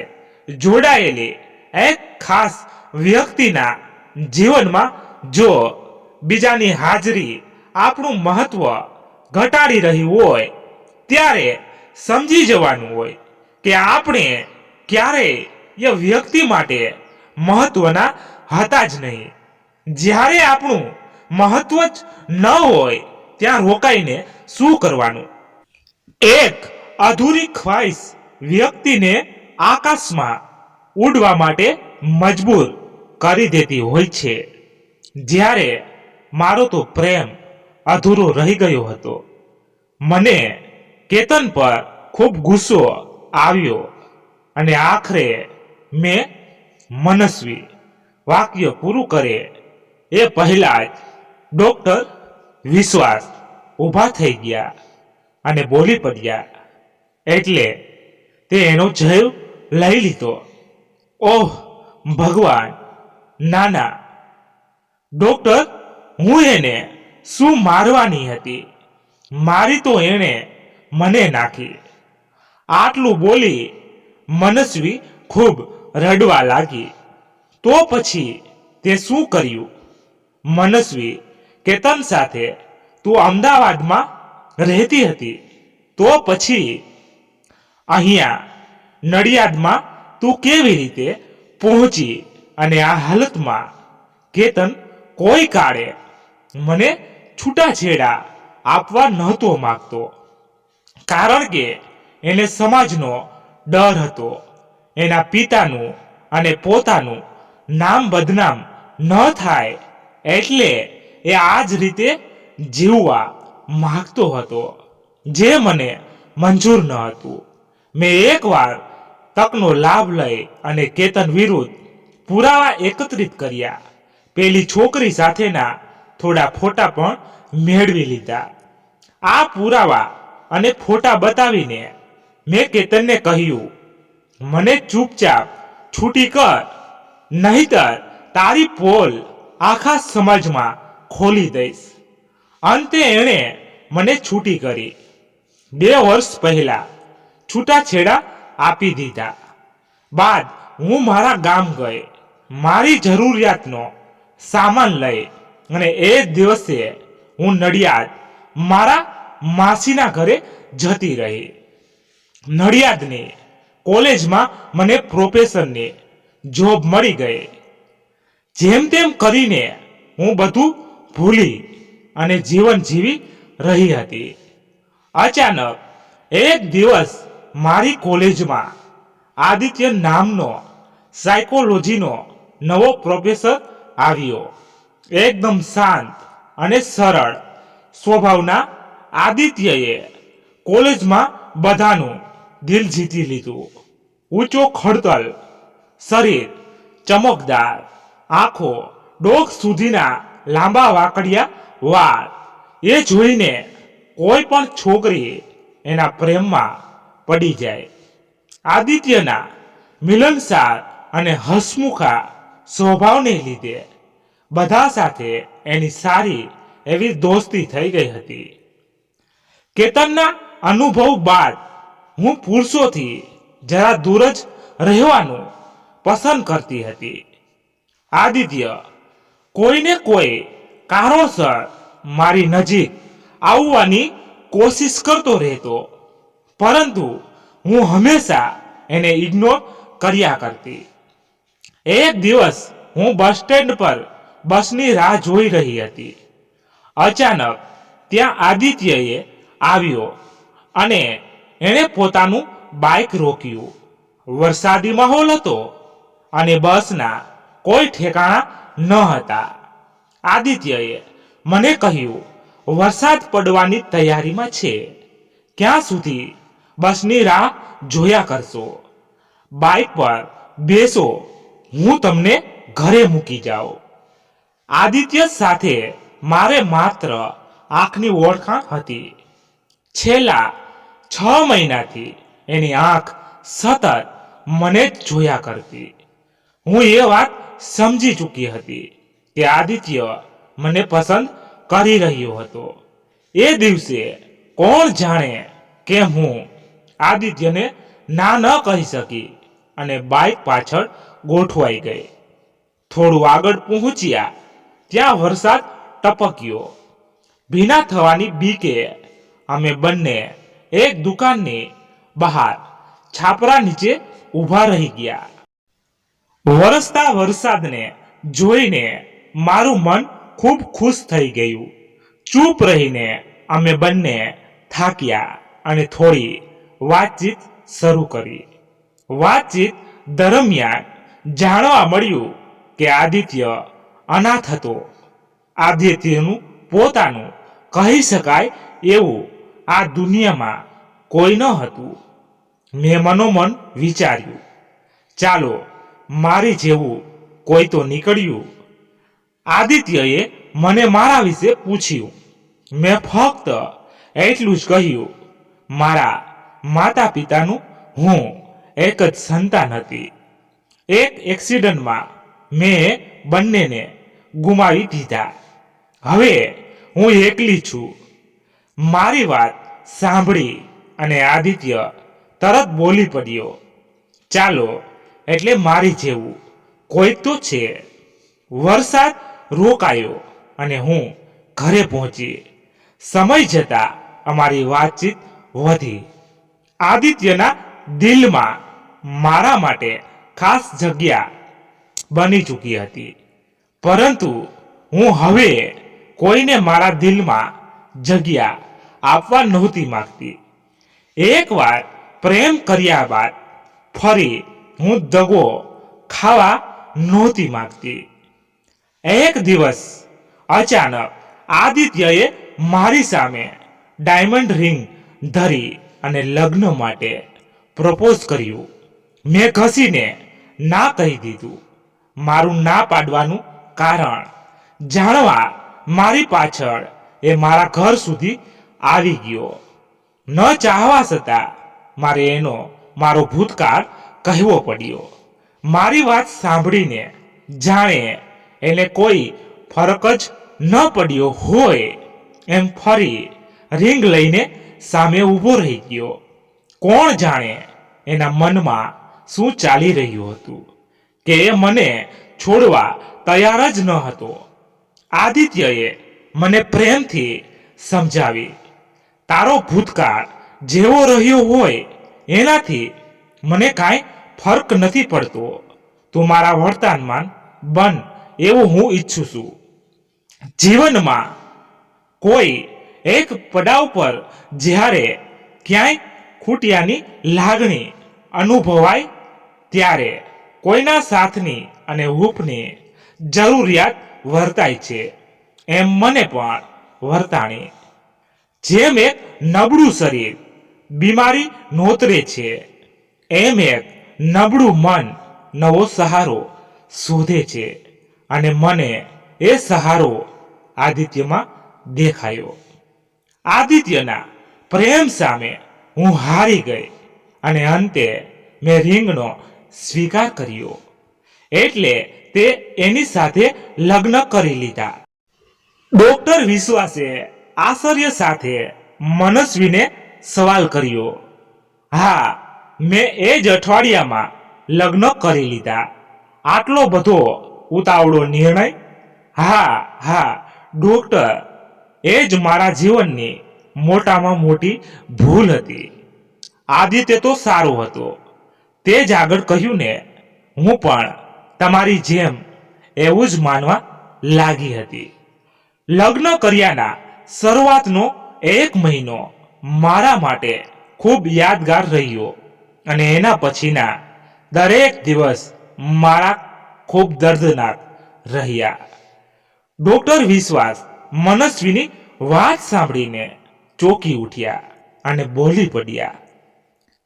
જોડાયેલી એક ખાસ વ્યક્તિના જીવનમાં જો બીજાની હાજરી આપણું મહત્વ ઘટાડી રહી હોય, ત્યારે સમજી જવાનું હોય કે આપણે ક્યારેય એ વ્યક્તિ માટે મહત્વના હતા જ નહીં. જ્યારે આપણું મહત્વ જ ન હોય ત્યાં રોકાઈને શું કરવાનું? એક અધૂરી ખ્વાહિશ વ્યક્તિને આકાશમાં ઉડવા માટે મજબૂર કરી દેતી હોય છે. જ્યારે મારો તો પ્રેમ અધૂરો રહી ગયો હતો. મને કેતન પર ખૂબ ગુસ્સો આવ્યો અને આખરે મેં મનસ્વી વાક્ય પૂરું કરે એ પહેલા જ ડોક્ટર વિશ્વાસ ઊભા થઈ ગયા અને બોલી પડ્યા, એટલે તે એનો જીવ લઈ લીધો. ઓહ ભગવાન! ના ના ડોક્ટર, હું એને શું મારવાની હતી? મારી તો એણે મને નાખી. આટલું બોલી મનસ્વી ખૂબ રડવા લાગી. તો પછી તે શું કર્યું? મનસ્વી, કેતન સાથે તું અમદાવાદમાં રહેતી હતી, તો પછી અહીંયા નડિયાદમાં તું કેવી રીતે પહોંચી? અને આ હાલતમાં કેતન કોઈ કાળે મને છૂટાછેડા આપવા નહોતો માંગતો, કારણ કે એને સમાજનો ડર હતો. એના પિતાનું અને પોતાનું નામ બદનામ ન થાય, એટલે એ આ જ રીતે જીવવા માંગતો હતો, જે મને મંજૂર ન હતું. મેં એકવાર તકનો લાભ લઈ અને કેતન વિરુદ્ધ પુરાવા એકત્રિત કર્યા. પેલી છોકરી સાથેના થોડા ફોટા પણ મેળવી લીધા. આ પુરાવા અને ફોટા બતાવીને મેં કેતનને કહ્યું, મને ચૂપચાપ છૂટી કર, નહીતર તારી પોલ આખા સમાજમાં ખોલી દઈશ. અંતે એણે મને છૂટી કરી. 2 વર્ષ પહેલા છૂટાછેડા આપી દીધા બાદ હું મારા ગામ ગઈ, મારી જરૂરિયાતનો સામાન લઈ, અને એ જ દિવસે હું નડિયાદ મારા માસીના ઘરે જતી રહી. નડિયાદની કોલેજમાં મને પ્રોફેસરની જોબ મળી ગઈ. જેમ તેમ કરીને હું બધું ભૂલી અને જીવન જીવી રહી હતી. અચાનક એક દિવસ મારી કોલેજમાં આદિત્ય નામનો સાયકોલોજીનો નવો પ્રોફેસર આવ્યો. એકદમ શાંત અને સરળ સ્વભાવના આદિત્યએ કોલેજમાં બધાનું દિલ જીતી લીધું. ઊંચો ખડતલ શરીર, ચમકદાર આંખો, ડોક સુધીના લાંબા વાકડિયા વાળ, એ જોઈને કોઈ પણ છોકરી એના પ્રેમમાં પડી જાય. આદિત્યના મિલનસાર અને હસમુખા સ્વભાવને લીધે બધા સાથે એની સારી એવી દોસ્તી થઈ ગઈ હતી. કેતનના અનુભવ બાદ હું પુરુષોથી જરા દૂર જ રહેવાનું પસંદ કરતી હતી. આદિત્ય કોઈને કોઈ કારણસર મારી નજીક આવવાની કોશિશ કરતો રહેતો, પરંતુ હું હંમેશા એને ઇગ્નોર કર્યા કરતી. એક દિવસ હું બસ સ્ટેન્ડ પર બસની રાહ જોઈ રહી હતી. અચાનક ત્યાં આદિત્યએ આવ્યો અને એણે પોતાનું બાઇક રોક્યું. વરસાદી માહોલ હતો અને બસના કોઈ ઠેકાણા ન હતા. આદિત્યએ મને કહ્યું, વરસાદ પડવાની તૈયારીમાં છે, ક્યાં સુધી બસની રાહ જોયા કરશો? બાઇક પર બેસો, હું તમને ઘરે મૂકી જાઉં. આદિત્ય સાથે મારે માત્ર આંખની ઓળખાણ હતી. છેલ્લા 6 મહિનાથી એની આંખ સતત મને જ જોયા કરતી. હું એ વાત સમજી ચૂકી હતી કે આદિત્ય મને પસંદ કરી રહ્યો હતો. એ દિવસે કોણ જાણે કેમ હું આદિત્યને ના ન કહી શકી અને બાઇક પાછળ ગોઠવાઈ ગઈ. થોડું આગળ પહોંચ્યા ત્યાં વરસાદ ટપક્યો. ભીના થવાની બીકે અમે બંને એક દુકાનની બહાર છાપરા નીચે ઊભા રહી ગયા. વરસતા વરસાદને જોઈને મારું મન ખૂબ ખુશ થઈ ગયું. ચૂપ રહીને અમે બંને થાક્યા અને થોડી વાતચીત શરૂ કરી. વાતચીત દરમિયાન જાણવા મળ્યું કે આદિત્ય અનાથ હતો. આદિત્યનું પોતાનું કહી શકાય એવું આ દુનિયામાં કોઈ ન હતું. મેં મનોમન વિચાર્યું, ચાલો મારી જેવું કોઈ તો નીકળ્યું. આદિત્યએ મને મારા વિશે પૂછ્યું. મેં ફક્ત એટલું જ કહ્યું, મારા માતા પિતાનું હું એક જ સંતાન હતી. એક એક્સિડન્ટમાં મેં બંનેને ગુમાવી દીધા. હવે હું એકલી છું. મારી વાત સાંભળી અને આદિત્ય તરત બોલી પડ્યો, ચાલો એટલે મારી જેવું કોઈ તો છે. વરસાદ રોકાયો અને હું ઘરે પહોંચી. સમય જતાં અમારી વાતચીત વધી. આદિત્યના દિલમાં મારા માટે ખાસ જગ્યા બની ચૂકી હતી, પરંતુ હું હવે કોઈને મારા દિલમાં જગ્યા આપવા નહોતી માંગતી. એકવાર પ્રેમ કર્યા બાદ ફરી હું દગો ખાવા નહોતી માંગતી. એક દિવસ અચાનક આદિત્યએ મારી સામે ડાયમંડ રિંગ ધરી અને લગ્ન માટે પ્રપોઝ કર્યું. મેં ઘસીને ના કહી દીધું. મારું ના પાડવાનું કારણ જાણવા મારી પાછળ એ મારા ઘર સુધી આવી ગયો. ન ચાહવા છતાં મારે એનો મારો ભૂતકાળ કહેવો પડ્યો. મારી વાત સાંભળીને જાણે એને કોઈ ફરક જ ન પડ્યો હોય એમ ફરી રિંગ લઈને સામે ઊભો રહી ગયો. કોણ જાણે એના મનમાં શું ચાલી રહ્યું હતું કે એ મને છોડવા તૈયાર જ ન હતો. આદિત્યએ મને પ્રેમથી સમજાવી, તારો ભૂતકાળ જેવો રહ્યો હોય એનાથી મને કાંઈ ફરક નથી પડતો. તું મારા વર્તમાન બન એવું હું ઈચ્છું છું. જીવનમાં કોઈ એક પડાવ પર જ્યારે ક્યાંય ખૂટ્યાની લાગણી અનુભવાય ત્યારે કોઈના સાથની અને હૂંફની જરૂરિયાત વર્તાય છે. એમ મને પણ વર્તાણી. જેમ એક નબળું શરીર બીમારી નોતરે છે, એમ એક નબળું મન નવો સહારો શોધે છે અને મને એ સહારો આદિત્યમાં દેખાયો. આદિત્યના પ્રેમ સામે હું હારી ગઈ અને અંતે મેં રિંગનો સ્વીકાર કર્યો. એટલે તે એની સાથે લગ્ન કરી લીધા. ડોક્ટર વિશ્વાસે આશ્ચર્ય સાથે મનસ્વીને સવાલ કર્યો. હા, મેં એ જ અઠવાડિયામાં લગ્ન કરી લીધા. આટલો બધો ઉતાવળો નિર્ણય? હા, ડોક્ટર, એ જ મારા જીવનની મોટામાં મોટી ભૂલ હતી. આદિત્ય તો સારો હતો, તે જ આગળ કહ્યું ને. હું પણ તમારી જેમ એવું જ માનવા લાગી હતી. લગ્ન કર્યાના શરૂઆતનો 1 મહિનો મારા માટે ખૂબ યાદગાર રહ્યો અને એના પછીના દરેક દિવસ મારા ખૂબ દર્દનાક રહ્યા. ડોક્ટર વિશ્વાસ મનસ્વીની વાત સાંભળીને ચોંકી ઉઠ્યા અને બોલી પડ્યા,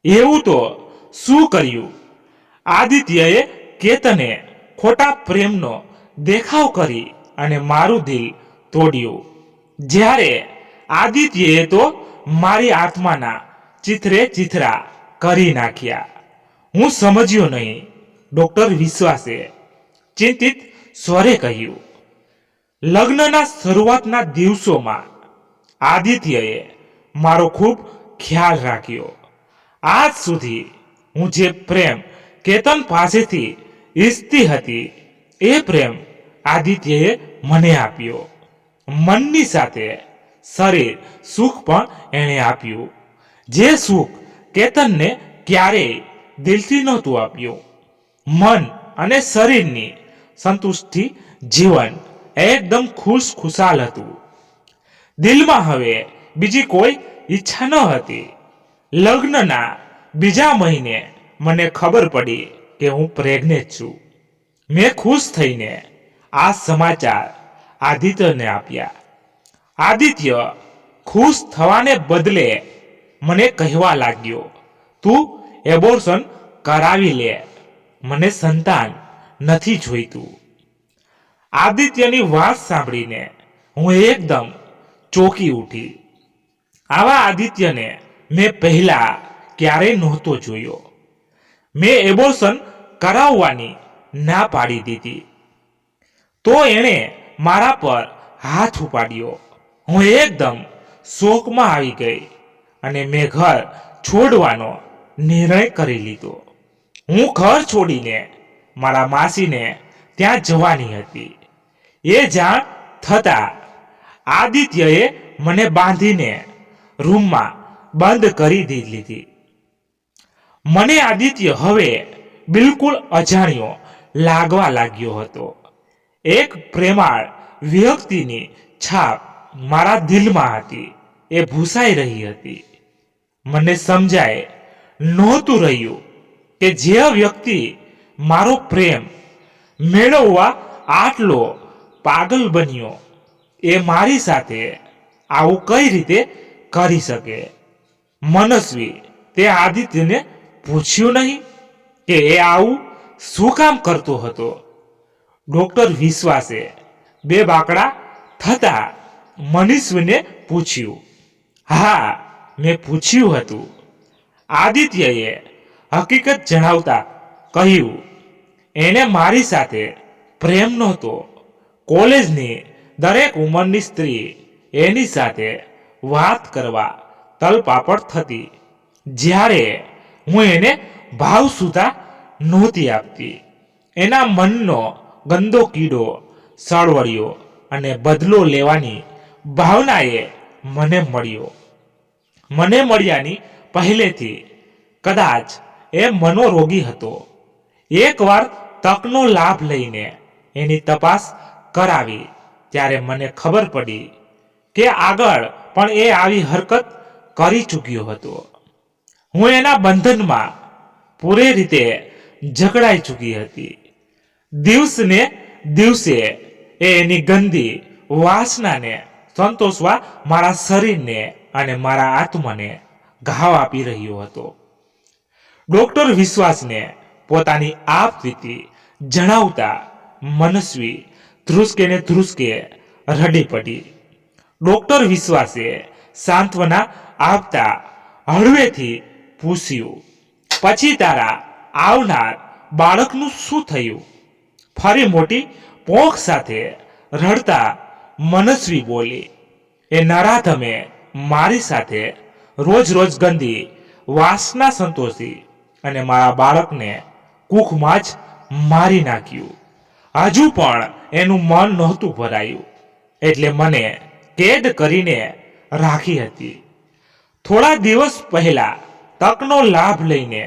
એવું તો શું કર્યું? આદિત્યએ કેતને ખોટા પ્રેમનો દેખાવ કરી અને મારું દિલ તોડ્યું. જ્યારે આદિત્યએ તો મારી આત્માના ચિત્રે ચિત્રા કરી નાખ્યા. હું સમજ્યો નહીં. ડોક્ટર વિશ્વાસે ચિંતિત સ્વરે કહ્યું, લગ્નના શરૂઆતના દિવસોમાં આદિત્યએ મારો ખૂબ ખ્યાલ રાખ્યો. આજ સુધી હું જે પ્રેમ કેતન પાસેથી ઈચ્છતી હતી એ પ્રેમ આદિત્યએ મને આપ્યો. મનની સાથે શરીર સુખ પણ એણે આપ્યું, જે સુખ કેતનને ક્યારેય દિલથી નહોતું આપ્યું. મન અને શરીરની સંતુષ્ટિ જીવન એકદમ ખુશખુશાલ હતું. દિલમાં હવે બીજી કોઈ ઈચ્છા ન હતી. લગ્નના બીજા મહિને મને ખબર પડી કે હું પ્રેગ્નેન્ટ છું. મેં ખુશ થઈને આ સમાચાર આદિત્યને આપ્યા. આદિત્ય ખુશ થવાને બદલે મને કહેવા લાગ્યો, તું એબોર્શન કરાવી લે, મને સંતાન નથી જોઈતું. આદિત્યની વાત સાંભળીને હું એકદમ ચોંકી ઉઠી. આવા આદિત્યને મેં પહેલા ક્યારેય નહોતો જોયો. મેં એબોર્શન કરાવવાની ના પાડી દીધી તો એણે મારા પર હાથ ઉપાડ્યો. હું એકદમ શોકમાં આવી ગઈ અને મેં ઘર છોડવાનો નિર્ણય કરી લીધો. હું ઘર છોડીને મારા માસીને ત્યાં જવાની હતી. એ જાણ થતાં આદિત્યએ મને બાંધીને રૂમમાં બંધ કરી દીધી. મને આદિત્ય હવે બિલકુલ અજાણ્યો લાગવા લાગ્યો હતો. એક પ્રેમાળ વ્યક્તિની છાપ મારા દિલમાં હતી, એ ભૂસાઈ રહી હતી. મને સમજાય નહોતું રહ્યું કે જે વ્યક્તિ મારો પ્રેમ મેળવવા આટલો પાગલ બન્યો એ મારી સાથે આવું કઈ રીતે કરી શકે. મનસ્વી તે આદિત્યને પૂછ્યું નહીં કે એ આવું શું કામ કરતો હતો. ડોક્ટર વિશ્વાસે બે બાકડા થતા મનસ્વીને પૂછ્યું. હા, મેં પૂછ્યું હતું. આદિત્યએ હકીકત જણાવતા કહ્યું, એને મારી સાથે પ્રેમ નહોતો. કોલેજની દરેક ઉંમરની સ્ત્રી એની સાથે વાત કરવા તલપાપડ થતી, જ્યારે હું એને ભાવ સુધા નહોતી આપતી. એના મનનો ગંદો કીડો સળવળ્યો અને બદલો લેવાની ભાવનાએ મને મળ્યો. મને મળ્યાની પહેલેથી કદાચ એ મનોરોગી હતો. એકવાર તકનો લાભ લઈને એની તપાસ કરાવી ત્યારે મને ખબર પડી કે આગળ પણ એ આવી હરકત કરી ચૂક્યો હતો. હું એના બંધનમાં પૂરી રીતે જકડાઈ ચૂકી હતી. દિવસને દિવસે એ એની ગંદી વાસનાને સંતોષવા મારા શરીરને અને મારા આત્માને ઘાવ આપી રહ્યો હતો. ડોક્ટર વિશ્વાસને પોતાની આપવીતી જણાવતા મનસ્વી ધ્રુસકે ને ધ્રુસકે રડી પડી. ડોક્ટર વિશ્વાસે સાંત્વના આપતા હળવેથી પૂછ્યું, પછી તારા આવનાર બાળકનું શું થયું? ફરી મોટી પોખ સાથે રડતા મનસ્વી બોલી, એ નરાધમે મારી સાથે રોજ રોજ ગંદી વાસના સંતોષી અને મારા બાળકને કૂખમાં જ મારી નાખ્યું. હજુ પણ એનું મન નહોતું ભરાયું. એટલે મને કેદ કરીને રાખી હતી. થોડા દિવસ પહેલા તકનો લાભ લઈને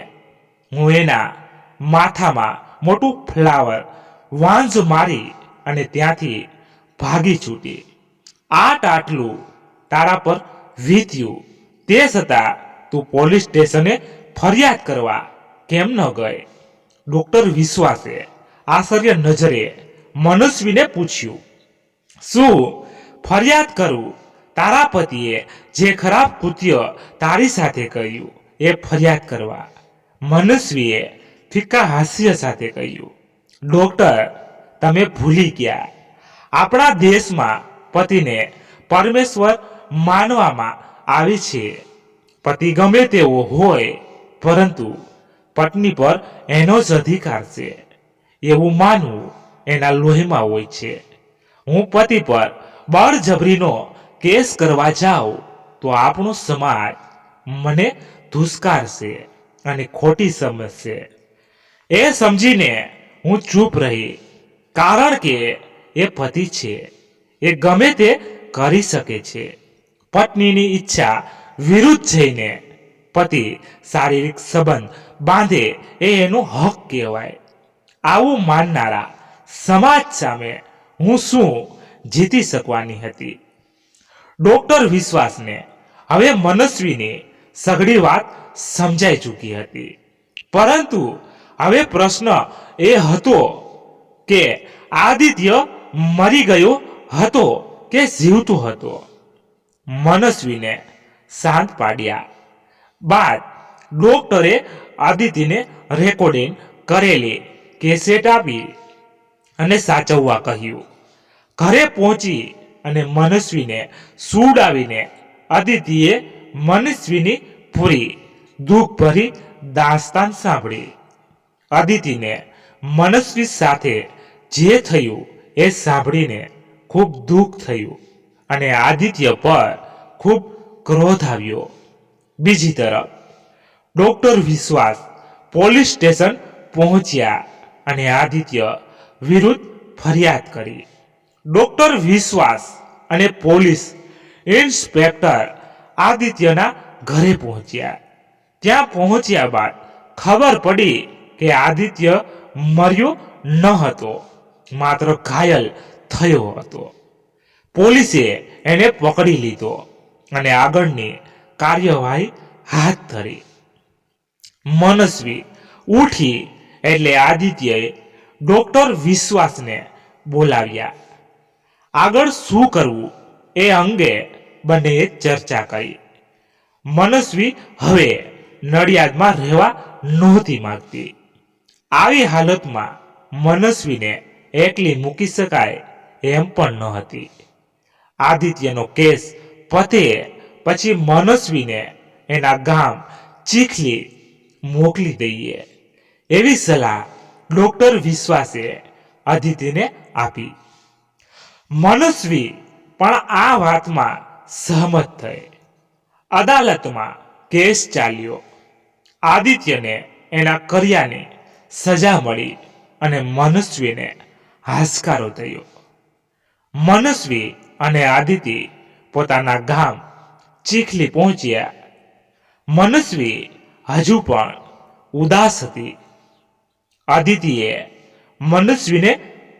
હું એના માથામાં મોટું ફ્લાવર વાંઝ મારી અને ત્યાંથી ભાગી છૂટી. આટલું તારા પર વીત્યું, તે છતાં તું પોલીસ સ્ટેશને ફરિયાદ કરવા કેમ ન ગઈ? ડોક્ટર વિશ્વાસે આશ્ચર્ય નજરે મનસ્વીને પૂછ્યું. શું ફરિયાદ કરું? તારા પતિએ જે ખરાબ કૃત્ય તારી સાથે કર્યું એ ફરિયાદ કરવા? મનસ્વીએ ફિક્કા હાસ્ય સાથે કહ્યું. ડોક્ટર, તમે ભૂલી ગયા, આપણા દેશમાં પતિને પરમેશ્વર માનવામાં આવે છે. પતિ ગમે તેવો હોય, પરંતુ પત્ની પર એનો જ અધિકાર છે એવું માનવું એના લોહીમાં હોય છે. હું પતિ પર બળજબરીનો કેસ કરવા જાઉં તો આપણો સમાજ મને ધુષ્કારશે અને ખોટી સમજશે. એ સમજીને હું ચૂપ રહી, કારણ કે એ પતિ છે, એ ગમે તે કરી શકે છે. પત્નીની ઈચ્છા વિરુદ્ધ જઈને પતિ શારીરિક સંબંધ બાંધે એ એનો હક કહેવાય. આવું માનનારા સમાજ સામે હું શું જીતી શકવાની હતી? ડોક્ટર વિશ્વાસને હવે મનસ્વીની સઘળી વાત સમજાઈ ચૂકી હતી. પરંતુ હવે પ્રશ્ન એ હતો કે આદિત્ય મરી ગયો હતો કે જીવતો હતો? મનસ્વીને શાંત પાડ્યા બાદ ડોક્ટરે આદિત્યને રેકોર્ડિંગ કરેલી કેસેટ આપી અને સાચવવા કહ્યું. ઘરે પહોંચી અને મનસ્વીને સુડાવીને આદિત્યએ મનસ્વીની પૂરી દુઃખભરી દાસ્તાન સાંભળી. આદિત્યને મનસ્વી સાથે જે થયું એ સાંભળીને ખૂબ દુઃખ થયું અને આદિત્ય પર ખૂબ ક્રોધ આવ્યો. બીજી તરફ ડોક્ટર વિશ્વાસ પોલીસ સ્ટેશન પહોંચ્યા અને આદિત્ય વિરુદ્ધ ફરિયાદ કરી. ડોક્ટર વિશ્વાસ અને પોલીસ ઇન્સ્પેક્ટર આદિત્યના ઘરે પહોંચ્યા. ત્યાં પહોંચ્યા બાદ ખબર પડી કે આદિત્ય મર્યો ન હતો, માત્ર ઘાયલ થયો હતો. પોલીસે એને પકડી લીધો અને આગળની કાર્યવાહી હાથ ધરી. મનસ્વી ઉઠી એટલે આદિત્યએ ડોક્ટર વિશ્વાસને બોલાવ્યા. આગળ શું કરવું એ અંગે બંનેએ ચર્ચા કરી. મનસ્વી હવે નડિયાદમાં રહેવા નહોતી માંગતી. આવી હાલતમાં મનસ્વીને એકલી મૂકી શકાય એમ પણ ન હતી. આદિત્યનો કેસ પતે પછી મનસ્વીને એના ગામ ચીખલી મોકલી દઈએ એવી સલાહ ડોક્ટર વિશ્વાસે આદિત્યને આપી. મનસ્વી પણ આ વાતમાં સહમત થઈ. અદાલતમાં કેસ ચાલ્યો. આદિત્યને એના કર્યાની સજા મળી અને મનસ્વીને હાશકારો થયો. મનસ્વી અને આદિત્ય પોતાના ગામ ચીખલી પહોંચ્યા. મનસ્વી હજુ પણ ઉદાસ હતી. આદિત્યએ મનસ્વીને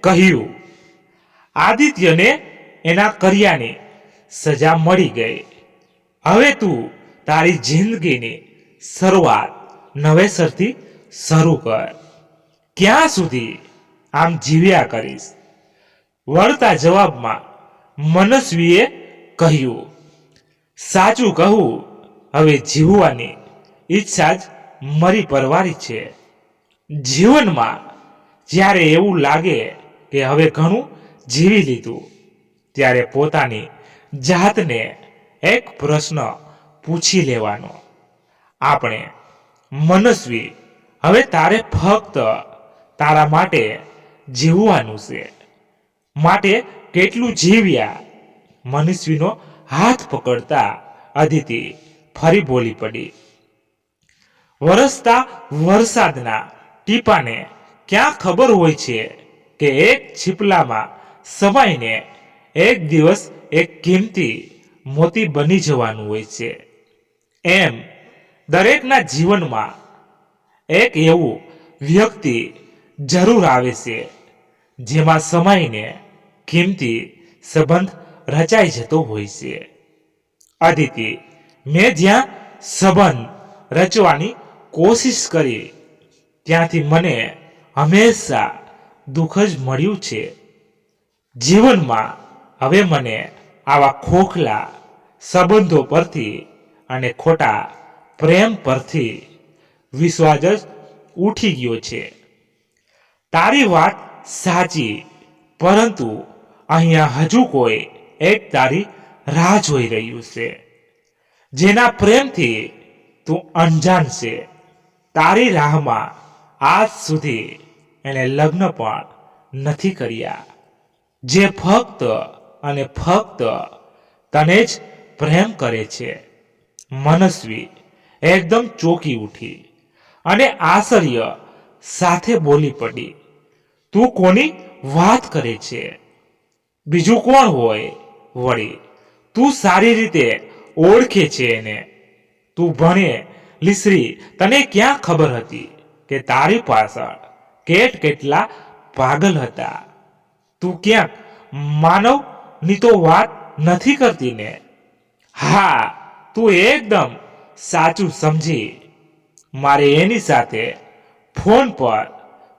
કહ્યું, આદિત્યને એના કર્યાની સજા મળી ગઈ. હવે તું તારી જિંદગીની શરૂઆત નવેસરથી શરૂ કર. ક્યાં સુધી આમ જીવ્યા કરીશ? વળતા જવાબમાં મનસ્વીએ કહ્યું, સાચું કહું, હવે જીવવાની ઈચ્છા જ મરી પરવારી છે. જીવનમાં જ્યારે એવું લાગે કે હવે ઘણું જીવી લીધું, ત્યારે પોતાની જાતને એક પ્રશ્ન પૂછી લેવાનો, આપણે મનસ્વી, હવે તારે ફક્ત તારા માટે જીવવાનું છે. માટે કેટલું જીવ્યા? મનસ્વીનો હાથ પકડતા અદિતિ ફરી બોલી પડી. વરસતા વરસાદના ટીપાને ક્યાં ખબર હોય છે કે એક છીપલામાં સમાઈને એક દિવસ એક કિંમતી મોતી બની જવાનું હોય છે. એમ દરેકના જીવનમાં એક એવું વ્યક્તિ જરૂર આવે છે જેમાં સમયને કિંમતી સંબંધ રચાઈ જતો હોય છે. અદિતિ, મેં જ્યાં સંબંધ રચવાની કોશિશ કરી ત્યાંથી મને હંમેશા દુઃખ જ મળ્યું છે. જીવનમાં હવે મને આવા ખોખલા સંબંધો પરથી અને ખોટા પ્રેમ પરથી વિશ્વાસ જ ઉઠી ગયો છે. તારી વાત સાચી, પરંતુ અહીંયા હજુ કોઈ એક તારી રાહ જોઈ રહ્યું છે, જેના પ્રેમથી તું અણજાણ છે. તારી રાહમાં આજ સુધી એને લગ્ન પણ નથી કર્યા, જે ફક્ત અને ફક્ત તને જ પ્રેમ કરે છે. મનસ્વી એકદમ ચોંકી ઉઠી અને આશ્ચર્ય સાથે બોલી પડી, તું કોની વાત કરે છે? બીજું કોણ હોય વળી? તું સારી રીતે ઓળખે છે એને. તું ભણે લીસરી, તને ક્યાં ખબર હતી કે તારી પાછળ કેટલા પાગલ હતા? તું ક્યાંક માનવની તો વાત નથી કરતી ને? હા, તું એકદમ સાચું સમજી. મારે એની સાથે ફોન પર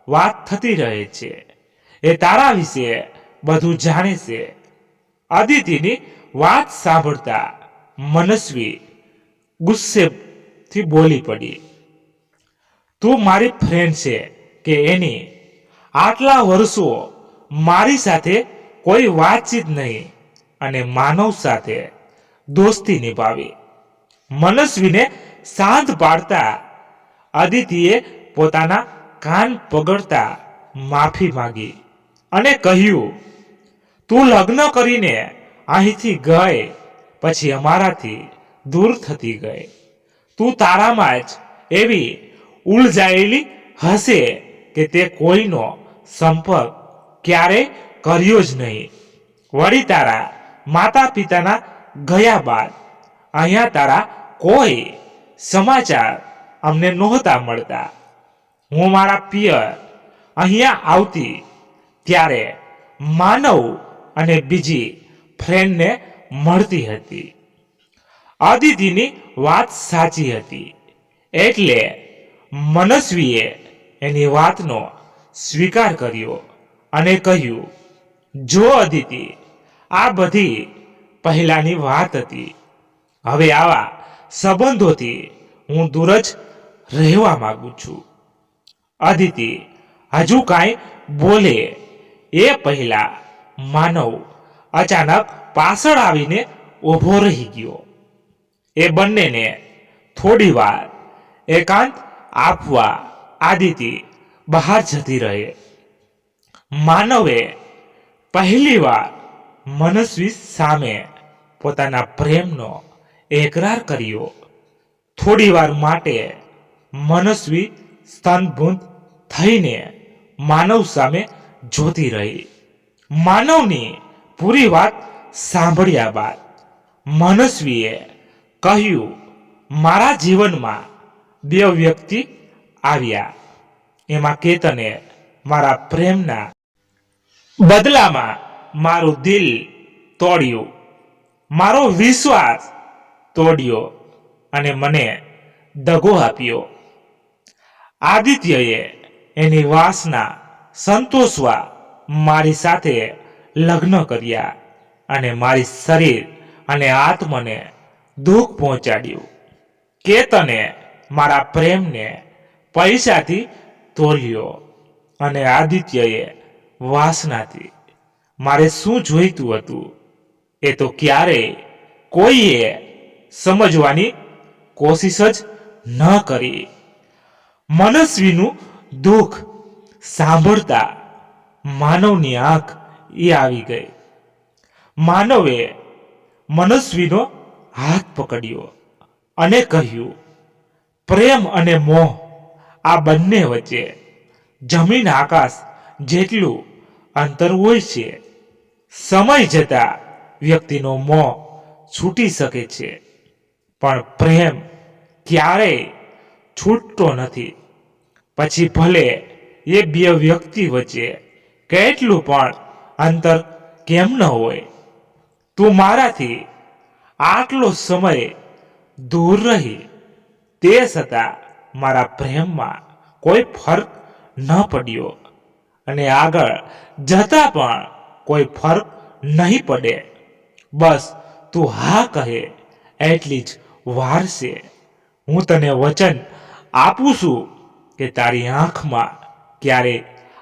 વાત થતી રહે છે. એ તારા વિશે બધું જાણે છે. અદિતિની વાત સાંભળતા મનસ્વી ગુસ્સેથી બોલી પડી, તું મારી ફ્રેન્ડ છે કે એની? આટલા વર્ષો મારી સાથે કોઈ વાતચીત નહીં અને માનવ સાથે દોસ્તી નિભાવી. મનસ્વીને શાંત પાડતા અદિતિએ પોતાના કાન પકડતા માફી માંગી અને કહ્યું, તું લગ્ન કરીને અહીંથી ગઈ પછી અમારાથી દૂર થતી ગઈ. તું તારામાં જ એવી ઉલઝાયેલી હશે કે તે કોઈનો સંપર્ક ક્યારેય કર્યો જ નહીં. વળી તારા માતા પિતાના ગયા બાદ અહીંયા તારા કોઈ સમાચાર અમને નહોતા મળતા. હું મારા પિયર અહીંયા આવતી ત્યારે માનવ અને બીજી ફ્રેન્ડને મળતી હતી. અદિતિની વાત સાચી હતી, એટલે મનસ્વીએ એની વાતનો સ્વીકાર કર્યો અને કહ્યું, જો અદિતિ, આ બધી પહેલાની વાત હતી. હવે આવા સંબંધોથી હું દૂર જ રહેવા માંગુ છું. અદિતિ હજુ કાંઈ બોલે એ પહેલા માનવ અચાનક પાછળ આવીને ઊભો રહી ગયો. એ બંનેને થોડી વાર એકાંત આપવા આદિતિ બહાર જતી રહે. માનવે પહેલી વાર મનસ્વી સામે પોતાના પ્રેમનો એકરાર કર્યો. થોડી વાર માટે મનસ્વી સ્તંભભૂત થઈને માનવ સામે જોતી રહી. માનવની પૂરી વાત સાંભળ્યા બાદ મનસ્વીએ કહ્યું, મારા જીવનમાં બે વ્યક્તિ આવ્યા. એમાં કેતને મારા પ્રેમના બદલામાં મારું દિલ તોડ્યું, મારો વિશ્વાસ તોડ્યો અને મને દગો આપ્યો. આદિત્યએ એની વાસના સંતોષવા મારી સાથે લગ્ન કર્યા અને મારી શરીર અને આત્મને દુઃખ પહોંચાડ્યું. કેતને મારા પ્રેમને પૈસાથી તોલ્યો અને આદિત્યએ વાસનાથી. મારે શું જોઈતું હતું એ તો ક્યારેય કોઈએ સમજવાની કોશિશ જ ન કરી. મનસ્વીનું દુઃખ સાંભળતા માનવની આંખ એ આવી ગઈ. માનવે મનસ્વીનો હાથ પકડ્યો અને કહ્યું, પ્રેમ અને મોહ આ બંને વચ્ચે જમીન આકાશ જેટલું અંતર હોય છે. સમય જતા વ્યક્તિનો મોહ છૂટી શકે છે, પણ પ્રેમ ક્યારેય છૂટતો નથી. પછી ભલે એ બે વ્યક્તિ વચ્ચે કેટલું પણ અંતર કેમ ન હોય. તું મારાથી આટલો સમય દૂર રહી, તે છતાં મારા પ્રેમમાં કોઈ ફરક ન પડ્યો અને આગળ જતા પણ કોઈ ફરક નહીં પડે. બસ તું હા કહે એટલી જ વાર છે. હું તને વચન આપું છું કે તારી આંખમાં ક્યારે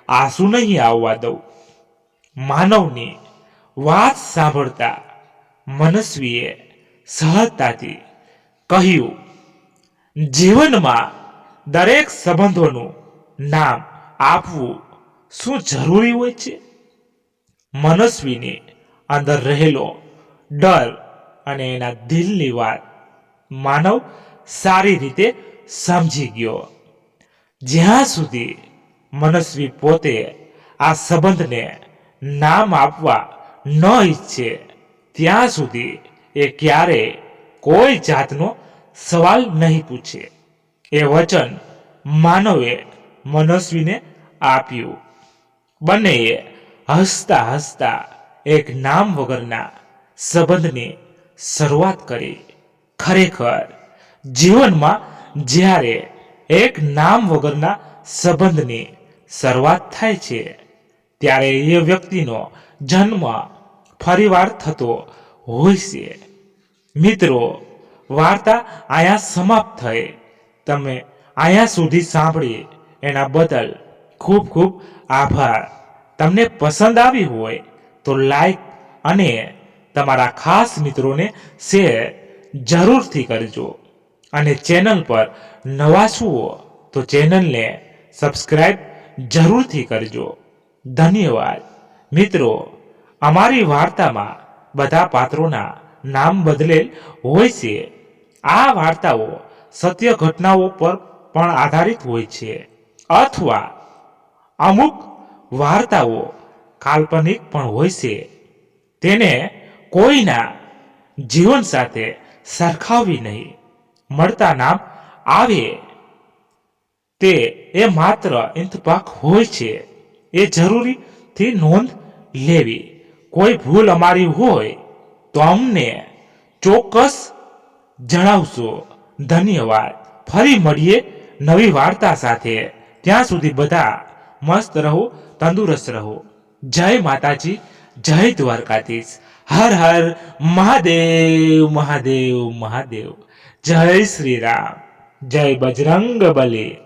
આંસુ નહીં આવવા દઉં. માનવની વાત સાંભળતા મનસ્વીએ સહજતાથી કહ્યું, જીવનમાં દરેક સંબંધોનું નામ આપવું શું જરૂરી હોય છે? મનસ્વીની અંદર રહેલો ડર અને એના દિલની વાત માનવ સારી રીતે સમજી ગયો. જ્યાં સુધી મનસ્વી પોતે આ સંબંધને નામ આપવા ન ઈચ્છે, ત્યાં સુધી એ ક્યારેય કોઈ જાતનો સવાલ નહીં પૂછે. એ વચન માનવે મનસ્વીને આપ્યું. બંનેએ હસતા હસતા એક નામ વગરના સંબંધની શરૂઆત કરી. ખરેખર જીવનમાં જ્યારે એક નામ વગરના સંબંધની શરૂઆત થાય છે, ત્યારે એ વ્યક્તિનો જન્મ ફરીવાર થતો હોય છે. મિત્રો, વાર્તા અહીંયા સમાપ્ત થઈ. તમે અહીંયા સુધી સાંભળી એના બદલ ખૂબ ખૂબ આભાર. તમને પસંદ આવી હોય તો લાઈક અને તમારા ખાસ મિત્રોને શેર જરૂરથી કરજો. અને ચેનલ પર નવા છો તો ચેનલને સબસ્ક્રાઇબ જરૂરથી કરજો. ધન્યવાદ. મિત્રો, અમારી વાર્તામાં બધા પાત્રોના નામ બદલેલ હોય છે. આ વાર્તાઓ સત્ય ઘટનાઓ પર પણ આધારિત હોય છે, અથવા અમુક વાર્તાઓ કાલ્પનિક પણ હોય છે. તેને કોઈના જીવન સાથે સરખાવવી નહીં. મળતા નામ આવે તે એ માત્ર ઇંતપાક હોય છે. એ જરૂરીથી નોંધ લેવી. કોઈ ભૂલ અમારી હોય તો અમને ચોક્કસ જણાવશો. ધન્યવાદ. ફરી મળીએ નવી વાર્તા સાથે. ત્યાં સુધી બધા મસ્ત રહો, તંદુરસ્ત રહો. જય માતાજી, જય દ્વારકાધીશ. હર હર મહાદેવ મહાદેવ મહાદેવ. જય શ્રી રામ. જય બજરંગ બલી.